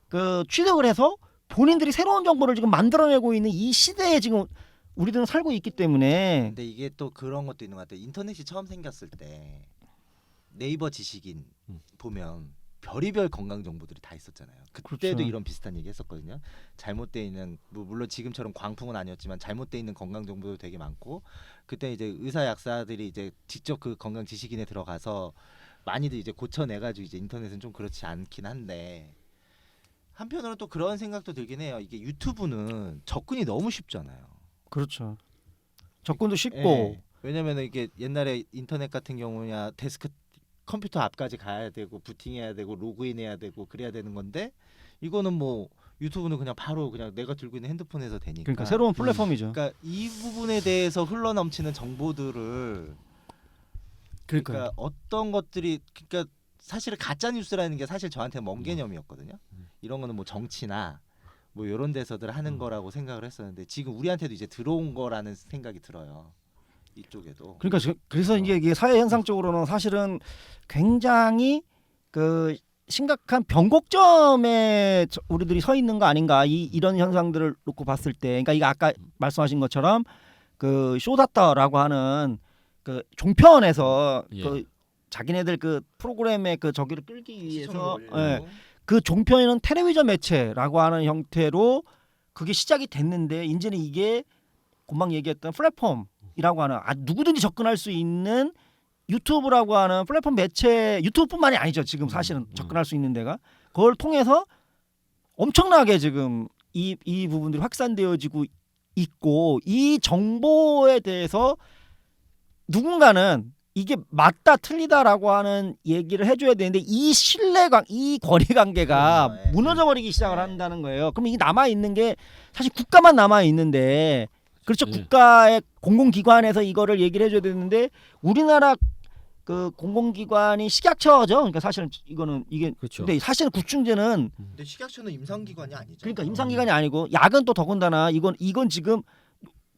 그 취득을 해서 본인들이 새로운 정보를 지금 만들어내고 있는 이 시대에 지금 우리들은 살고 있기 때문에 근데 이게 또 그런 것도 있는 것 같아요. 인터넷이 처음 생겼을 때 네이버 지식인 보면 별의별 건강 정보들이 다 있었잖아요. 그때도 그렇죠. 이런 비슷한 얘기 했었거든요. 잘못돼 있는 물론 지금처럼 광풍은 아니었지만 잘못돼 있는 건강 정보도 되게 많고 그때 이제 의사 약사들이 이제 직접 그 건강 지식인에 들어가서 많이들 이제 고쳐내가지고 이제 인터넷은 좀 그렇지 않긴 한데 한편으로는 또 그런 생각도 들긴 해요. 이게 유튜브는 접근이 너무 쉽잖아요. 그렇죠. 접근도 쉽고 예. 왜냐면 이게 옛날에 인터넷 같은 경우냐 데스크 컴퓨터 앞까지 가야 되고 부팅해야 되고 로그인해야 되고 그래야 되는 건데 이거는 뭐 유튜브는 그냥 바로 그냥 내가 들고 있는 핸드폰에서 되니까. 그러니까 새로운 플랫폼이죠. 그러니까 이 부분에 대해서 흘러넘치는 정보들을 그러니까 어떤 것들이 그러니까 사실 가짜 뉴스라는 게 사실 저한테 먼 개념이었거든요. 이런 거는 뭐 정치나 뭐 이런 데서들 하는 거라고 생각을 했었는데 지금 우리한테도 이제 들어온 거라는 생각이 들어요. 이쪽에도. 그러니까 그래서 이게 사회 현상적으로는 사실은 굉장히 그 심각한 변곡점에 우리들이 서 있는 거 아닌가 이런 현상들을 놓고 봤을 때, 그러니까 이거 아까 말씀하신 것처럼 그 쇼다터라고 하는 그 종편에서 그 자기네들 그 프로그램의 그 저기를 끌기 위해서 그 종편에는 텔레비전 매체라고 하는 형태로 그게 시작이 됐는데 이제는 이게 금방 얘기했던 플랫폼이라고 하는 누구든지 접근할 수 있는 유튜브라고 하는 플랫폼 매체, 유튜브뿐만이 아니죠. 지금 사실은 접근할 수 있는 데가 그걸 통해서 엄청나게 지금 이 부분들이 확산되어지고 있고 이 정보에 대해서 누군가는 이게 맞다 틀리다라고 하는 얘기를 해줘야 되는데 이 이 거리관계가 무너져버리기 시작을 한다는 거예요. 그럼 이게 남아있는 게 사실 국가만 남아있는데 그렇죠. 국가의 공공기관에서 이거를 얘기를 해줘야 되는데 우리나라 그 공공기관이 식약처죠. 그러니까 사실은 이게 그렇죠. 근데 사실은 구충제는 근데 식약처는 임상기관이 아니죠. 그러니까 임상기관이 아니고 약은 또 더군다나 이건 지금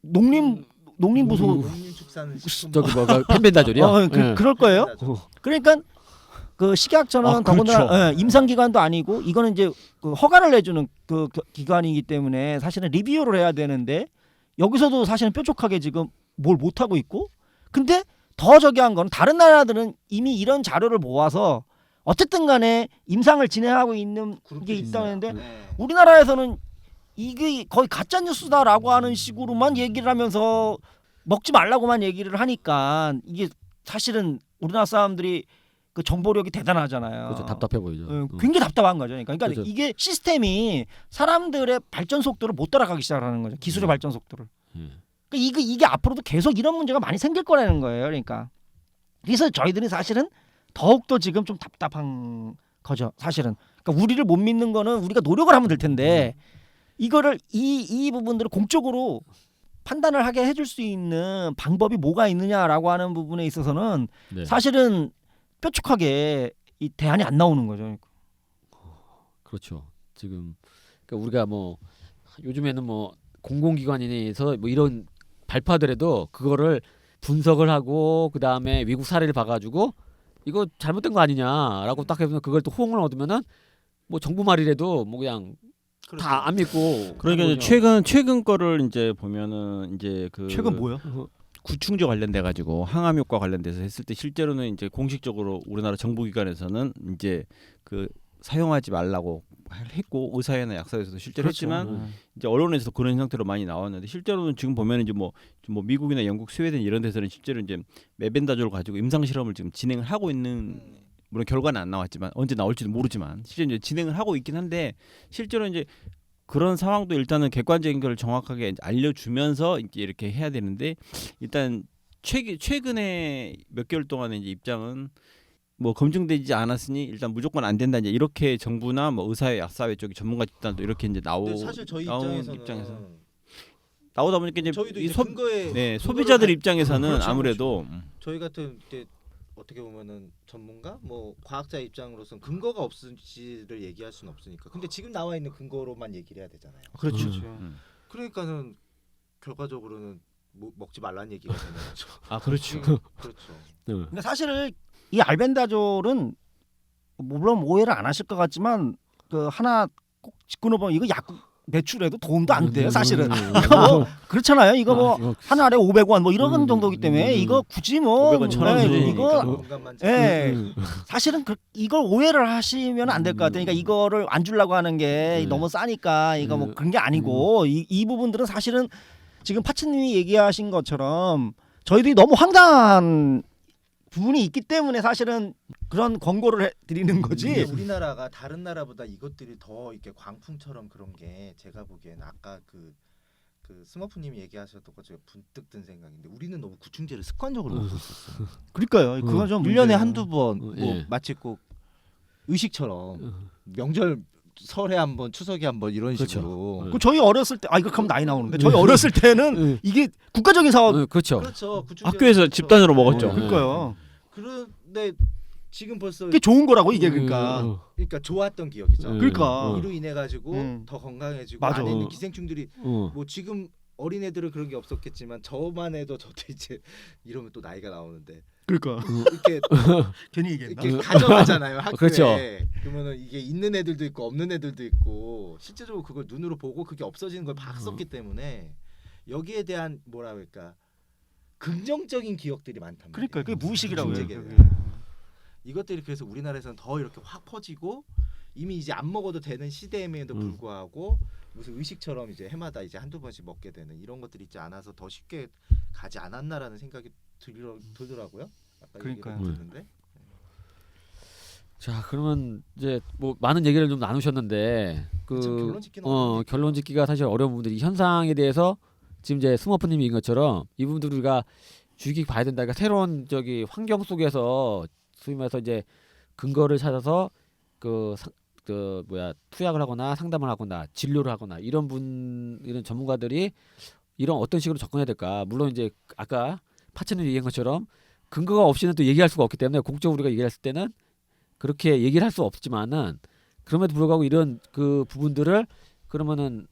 농림부소 농림축산식품 저기 뭐가 펜벤다졸이요? 그럴 거예요. 그러니까 그 식약처는 더군다나 그렇죠. 임상기관도 아니고 이거는 이제 그 허가를 내주는 그 기관이기 때문에 사실은 리뷰를 해야 되는데 여기서도 사실은 뾰족하게 지금 뭘 못하고 있고 근데 더 저기한 건 다른 나라들은 이미 이런 자료를 모아서 어쨌든 간에 임상을 진행하고 있는 게 있다는데 우리나라에서는 이게 거의 가짜 뉴스다라고 하는 식으로만 얘기를 하면서 먹지 말라고만 얘기를 하니까 이게 사실은 우리나라 사람들이 그 정보력이 대단하잖아요. 그렇죠. 답답해 보이죠. 굉장히 답답한 거죠. 그러니까 그렇죠. 이게 시스템이 사람들의 발전 속도를 못 따라가기 시작하는 거죠. 기술의 발전 속도를. 그러니까 이게 앞으로도 계속 이런 문제가 많이 생길 거라는 거예요. 그러니까 그래서 저희들이 사실은 더욱더 지금 좀 답답한 거죠. 사실은. 그러니까 우리를 못 믿는 거는 우리가 노력을 하면 될 텐데 이거를 이 부분들을 공적으로 판단을 하게 해줄 수 있는 방법이 뭐가 있느냐라고 하는 부분에 있어서는 네. 사실은 뾰족하게 이 대안이 안 나오는 거죠. 그렇죠. 지금 그러니까 우리가 뭐 요즘에는 뭐 공공기관에서 뭐 이런 발표하더라도 그거를 분석을 하고 그 다음에 미국 사례를 봐가지고 이거 잘못된 거 아니냐라고 딱 해보면 그걸 또 호응을 얻으면은 뭐 정부 말이라도 뭐 그냥 다 안 믿고. 그러니까 하는 이제 거죠. 최근 거를 이제 보면은 이제 그 최근 뭐야? 구충제 관련돼 가지고 항암 효과 관련돼서 했을 때 실제로는 이제 공식적으로 우리나라 정부기관에서는 이제 그 사용하지 말라고 했고 의사회나 약사에서도 실제로 그렇죠. 했지만 이제 언론에서도 그런 형태로 많이 나왔는데 실제로는 지금 보면 이제 뭐 미국이나 영국, 스웨덴 이런 데서는 실제로 이제 메벤다졸을 가지고 임상 실험을 지금 진행을 하고 있는 물론 결과는 안 나왔지만 언제 나올지도 모르지만 실제 이제 진행을 하고 있긴 한데 실제로 이제 그런 상황도 일단은 객관적인 걸 정확하게 알려주면서 이렇게 해야 되는데 일단 최근에 몇 개월 동안의 이제 입장은 뭐 검증되지 않았으니 일단 무조건 안 된다 이제 이렇게 정부나 뭐 의사회, 약사회 쪽이 전문가 집단도 이렇게 이제 근데 사실 저희 나온 입장에서는 나오다 보니까 이제 저희도 이 이제 근거에 소비자들 입장에서는 그렇죠, 아무래도 저희 같은 이제 어떻게 보면은 전문가 뭐 과학자 입장으로서는 근거가 없을지를 얘기할 수는 없으니까. 근데 지금 나와 있는 근거로만 얘기를 해야 되잖아요. 그렇죠. 그러니까는 결과적으로는 뭐 먹지 말라는 얘기가 되는 거죠. 아 그렇죠. 그렇죠. 근데 사실 이 알벤다졸은 물론 오해를 안 하실 것 같지만 그 하나 꼭 짚고 넘어가면 이거 약국 매출에도 도움도 안 돼요. 사실은 이거 뭐 그렇잖아요. 이거 뭐 한 알에 500원 뭐 이런 정도기 때문에 이거 굳이 뭐 500원 1000원 이거 사실은 이걸 오해를 하시면 안 될 것 같아요. 그러니까 이거를 안 주려고 하는 게 너무 싸니까 이거 뭐 그런 게 아니고 이 부분들은 사실은 지금 파츠님이 얘기하신 것처럼 저희들이 너무 황당한 부분이 있기 때문에 사실은 그런 권고를 드리는 거지. 근데 우리나라가 다른 나라보다 이것들이 더 이렇게 광풍처럼 그런 게 제가 보기에는 아까 그 스머프님이 얘기하셨던 것 중에 분뜩 든 생각인데 우리는 너무 구충제를 습관적으로 먹고 있었어요. 그러니까요. 그건 좀 1년에 한두 번 뭐 예. 마치 꼭 의식처럼 명절 설에 한번 추석에 한번 이런 그렇죠. 식으로. 그 저희 어렸을 때 이거 그럼 나이 나오는데 저희 어렸을 때는 이게 국가적인 사업. 그렇죠. 그렇죠. 구충제 학교에서 그렇죠. 집단으로 먹었죠. 그러니까요. 그런데 지금 벌써 그게 좋은 거라고 이게 그러니까. 그러니까 좋았던 기억이죠. 그러니까. 이로 인해 가지고 더 건강해지고 맞아. 안에 있는 기생충들이 뭐 지금 어린애들은 그런 게 없었겠지만 저만 해도 저도 이제 이러면 또 나이가 나오는데 그러니까 이렇게 괜히 얘기했나? 이렇게 가져가잖아요 학교에. 그렇죠. 그러면은 이게 있는 애들도 있고 없는 애들도 있고 실제적으로 그걸 눈으로 보고 그게 없어지는 걸 봤었기 때문에 여기에 대한 뭐라 그럴까 긍정적인 기억들이 많단 말이에요. 그러니까 그게 무의식이라고 구충제에 해요. 대한. 이것들이 그래서 우리나라에서는 더 이렇게 확 퍼지고 이미 이제 안 먹어도 되는 시대임에도 불구하고 무슨 의식처럼 이제 해마다 이제 한두 번씩 먹게 되는 이런 것들이 있지 않아서 더 쉽게 가지 않았나라는 생각이 들더라고요. 아까 그러니까요. 얘기를 듣는데. 자 그러면 이제 뭐 많은 얘기를 좀 나누셨는데 참 결론 짓기는 어려운 결론 짓기가 사실 어려운 부분들이 이 현상에 대해서 지금 이제 스머프님이 얘기한 것처럼 이 부분들 우리가 주의 깊게 봐야 된다. 그러니까 새로운 저기 환경 속에서 소위 말해서 이제 근거를 찾아서 그 투약을 하거나 상담을 하거나 진료를 하거나 이런 전문가들이 이런 어떤 식으로 접근해야 될까? 물론 이제 아까 파츠님 얘기한 것처럼 근거가 없이는 또 얘기할 수가 없기 때문에 공적으로 우리가 얘기했을 때는 그렇게 얘기를 할 수 없지만은 그럼에도 불구하고 이런 그 부분들을 그러면은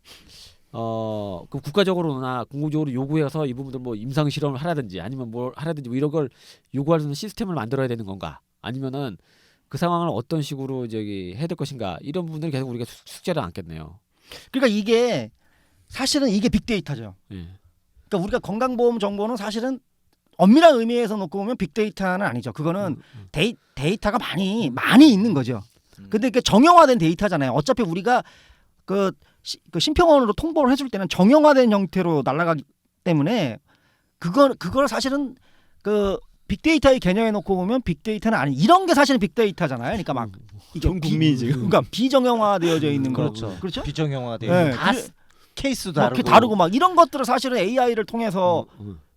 그 국가적으로나 공공적으로 요구해서 이 부분들 뭐 임상 실험을 하라든지 아니면 뭘 하라든지 뭐 이런 걸 요구할 수 있는 시스템을 만들어야 되는 건가? 아니면은 그 상황을 어떤 식으로 저기 해야 될 것인가? 이런 부분들을 계속 우리가 숙제를 안겠네요. 그러니까 이게 사실은 이게 빅데이터죠. 예. 그러니까 우리가 건강보험 정보는 사실은 엄밀한 의미에서 놓고 보면 빅데이터는 아니죠. 그거는 데이터가 많이 있는 거죠. 근데 이게 정형화된 데이터잖아요. 어차피 우리가 그 심평원으로 통보를 해줄 때는 정형화된 형태로 날아가기 때문에 그걸 사실은 그 빅데이터의 개념에 놓고 보면 빅데이터는 아니 이런 게 사실은 빅데이터잖아요. 그러니까 막 이게 전 국민이 지금 그러니까 비정형화되어져 있는 거 그렇죠. 그렇죠? 비정형화돼 네, 다 그래- 케이스도 막 다르고 막 이런 것들을 사실은 AI를 통해서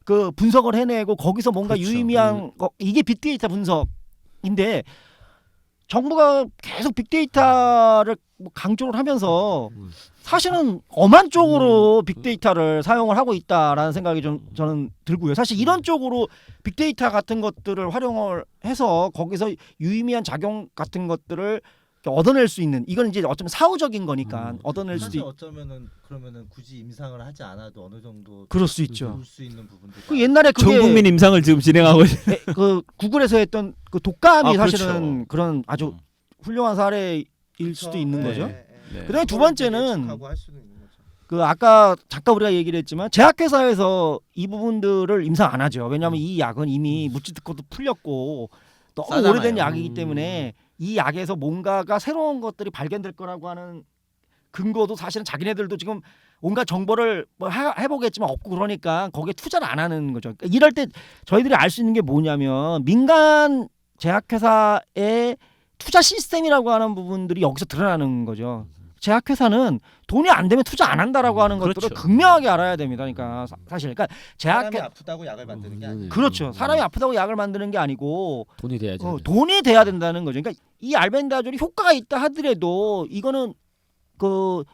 그 분석을 해내고 거기서 뭔가 그렇죠. 유의미한 거 이게 빅데이터 분석인데 정부가 계속 빅데이터를 뭐 강조를 하면서 사실은 엄한 쪽으로 빅데이터를 사용을 하고 있다라는 생각이 좀 저는 들고요. 사실 이런 쪽으로 빅데이터 같은 것들을 활용을 해서 거기서 유의미한 작용 같은 것들을 얻어낼 수 있는 이건 이제 어쩌면 사후적인 거니까 얻어낼 수도 사실 있. 어쩌면은 그러면은 굳이 임상을 하지 않아도 어느 정도 그럴 수 있죠. 볼 수 있는 부분들. 그 옛날에 전 그게 국민 임상을 지금 진행하고 있어요. 그 구글에서 했던 그 독감이 아, 사실은 그런 아주 훌륭한 사례일 수도 있는 거죠. 네. 그다음에 두 번째는 예측하고 할 수는 있는 거죠. 그 아까 잠깐 우리가 얘기를 했지만 제약회사에서 이 부분들을 임상 안 하죠. 왜냐하면 이 약은 이미 묻지 듣고도 풀렸고 너무 싸잖아요. 오래된 약이기 때문에 이 약에서 뭔가가 새로운 것들이 발견될 거라고 하는 근거도 사실은 자기네들도 지금 온갖 정보를 뭐 해보겠지만 없고 그러니까 거기에 투자를 안 하는 거죠. 그러니까 이럴 때 저희들이 알 수 있는 게 뭐냐면 민간 제약회사의 투자 시스템이라고 하는 부분들이 여기서 드러나는 거죠. 제약회사는 돈이 안 되면 투자 안 한다라고 하는 것들을 그렇죠. 극명하게 알아야 됩니다. 그러니까 사실 그러니까 사람이 제약회 아프다고 약을 만드는 게 아니에요. 그렇죠. 사람이 아프다고 약을 만드는 게 아니고 돈이 돼야죠. 돈이 돼야 된다는 거죠. 그러니까 이 알벤다졸이 효과가 있다 하더라도 이거는 그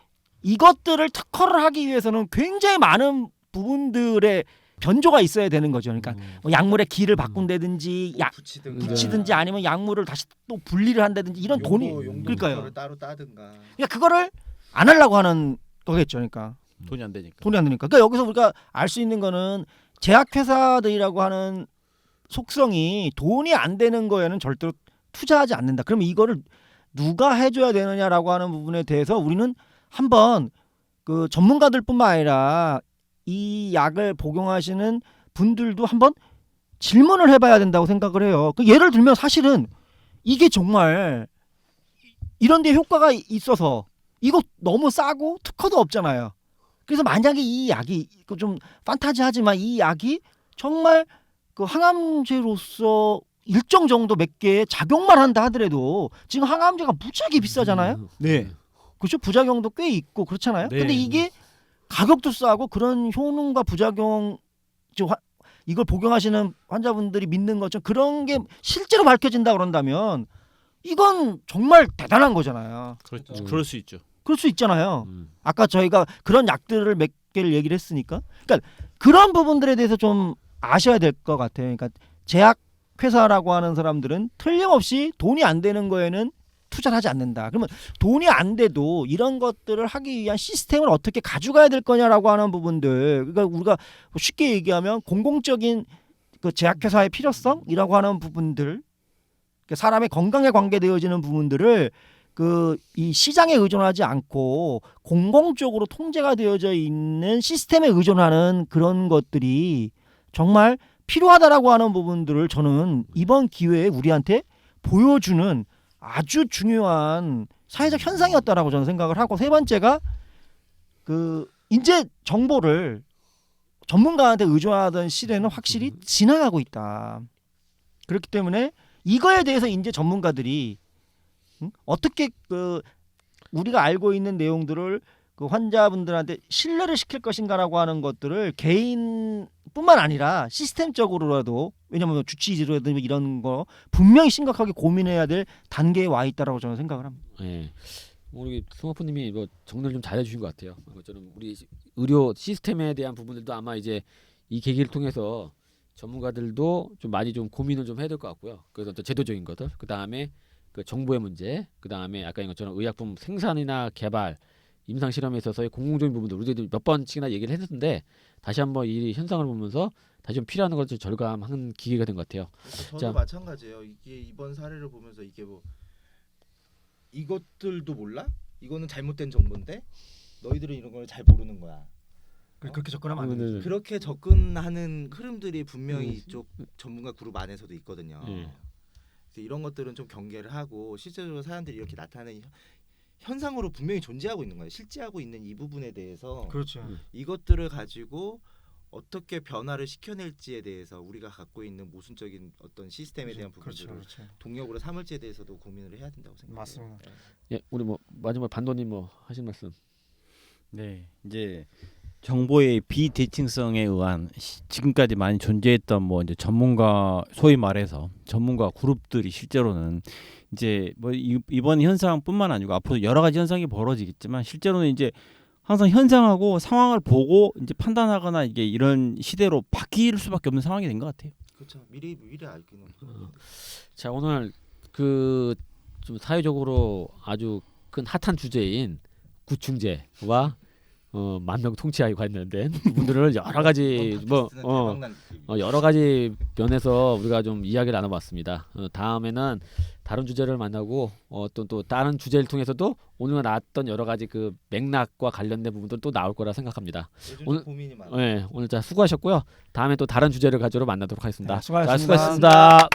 이것들을 특허를 하기 위해서는 굉장히 많은 부분들의 변조가 있어야 되는 거죠. 그러니까 뭐 약물의 기를 바꾼다든지 약 붙이든지 아니면 약물을 다시 또 분리를 한다든지 이런 돈이 그러니까요. 따로 따든가. 그러니까 그거를 안 하려고 하는 거겠죠. 그러니까 돈이 안 되니까. 돈이 안 되니까. 그러니까 여기서 우리가 알 수 있는 거는 제약회사들이라고 하는 속성이 돈이 안 되는 거에는 절대로 투자하지 않는다. 그러면 이거를 누가 해줘야 되느냐라고 하는 부분에 대해서 우리는 한번 그 전문가들뿐만 아니라 이 약을 복용하시는 분들도 한번 질문을 해봐야 된다고 생각을 해요. 그 예를 들면 사실은 이게 정말 이런 데 효과가 있어서 이거 너무 싸고 특허도 없잖아요. 그래서 만약에 이 약이 좀 판타지하지만 이 약이 정말 그 항암제로서 일정 정도 몇 개의 작용만 한다 하더라도 지금 항암제가 무지하게 비싸잖아요. 네. 그렇죠? 부작용도 꽤 있고 그렇잖아요. 네. 근데 이게 가격도 싸고 그런 효능과 부작용 이걸 복용하시는 환자분들이 믿는 것처럼 그런 게 실제로 밝혀진다 그런다면 이건 정말 대단한 거잖아요. 그렇죠. 그럴 수 있죠. 그럴 수 있잖아요. 아까 저희가 그런 약들을 몇 개를 얘기를 했으니까. 그러니까 그런 부분들에 대해서 좀 아셔야 될 것 같아요. 그러니까 제약회사라고 하는 사람들은 틀림없이 돈이 안 되는 거에는 투자를 하지 않는다. 그러면 돈이 안 돼도 이런 것들을 하기 위한 시스템을 어떻게 가져가야 될 거냐라고 하는 부분들. 그러니까 우리가 쉽게 얘기하면 공공적인 그 제약회사의 필요성이라고 하는 부분들, 사람의 건강에 관계되어지는 부분들을 그 이 시장에 의존하지 않고 공공적으로 통제가 되어져 있는 시스템에 의존하는 그런 것들이 정말 필요하다라고 하는 부분들을 저는 이번 기회에 우리한테 보여주는 아주 중요한 사회적 현상이었다라고 저는 생각을 하고, 세 번째가 그 이제 정보를 전문가한테 의존하던 시대는 확실히 지나가고 있다. 그렇기 때문에 이거에 대해서 이제 전문가들이 어떻게 그 우리가 알고 있는 내용들을 그 환자분들한테 신뢰를 시킬 것인가라고 하는 것들을 개인뿐만 아니라 시스템적으로라도, 왜냐하면 주치의라든지 이런 거 분명히 심각하게 고민해야 될 단계에 와 있다라고 저는 생각을 합니다. 네. 우리 스머프님이 뭐 정리를 좀 잘해주신 것 같아요. 저는 우리 의료 시스템에 대한 부분들도 아마 이제 이 계기를 통해서 전문가들도 좀 많이 좀 고민을 좀 해야 될 것 같고요. 그래서 또 제도적인 것들, 그 다음에 그 정보의 문제, 그 다음에 아까 이것처럼 의약품 생산이나 개발, 임상 실험에 있어서의 공공적인 부분들 우리도 몇 번씩이나 얘기를 했었는데 다시 한번 이 현상을 보면서 다시 좀 필요한 것을 절감한 기회가 된 것 같아요. 저도 자. 마찬가지예요. 이게 이번 사례를 보면서 이게 뭐 이것들도 몰라? 이거는 잘못된 정보인데 너희들은 이런 걸 잘 모르는 거야. 그렇게 접근하면 안 되죠. 그렇게 접근하는 흐름들이 분명히 이쪽 전문가 그룹 안에서도 있거든요. 그래서 이런 것들은 좀 경계를 하고 실제적으로 사람들이 이렇게 나타나는 현상으로 분명히 존재하고 있는 거예요. 실제하고 있는 이 부분에 대해서 그렇죠. 이것들을 가지고 어떻게 변화를 시켜낼지에 대해서 우리가 갖고 있는 모순적인 어떤 시스템에 대한 그렇죠, 부분들을 그렇죠. 동력으로 삼을지에 대해서도 고민을 해야 된다고 생각해요. 맞습니다. 예. 예, 우리 뭐 마지막 반도님 뭐 하실 말씀. 네, 이제 정보의 비대칭성에 의한 지금까지 많이 존재했던 뭐 이제 전문가 소위 말해서 전문가 그룹들이 실제로는 이제 뭐 이번 현상뿐만 아니고 앞으로 여러 가지 현상이 벌어지겠지만 실제로는 이제 항상 현상하고 상황을 보고 이제 판단하거나 이게 이런 시대로 바뀔 수밖에 없는 상황이 된 것 같아요. 그렇죠. 미리 알기는. 자, 오늘 그 좀 사회적으로 아주 큰 핫한 주제인 구충제와 만명 통치하에 관련된 부분들을 여러 가지 여러 가지 면에서 우리가 좀 이야기를 나눠봤습니다. 다음에는 다른 주제를 만나고 또 다른 주제를 통해서도 오늘 나왔던 여러 가지 그 맥락과 관련된 부분들 또 나올 거라 생각합니다. 오늘 고민이 많아요. 네, 오늘 자 수고하셨고요. 다음에 또 다른 주제를 가지러 만나도록 하겠습니다. 네, 수고하셨습니다. 자, 수고하셨습니다.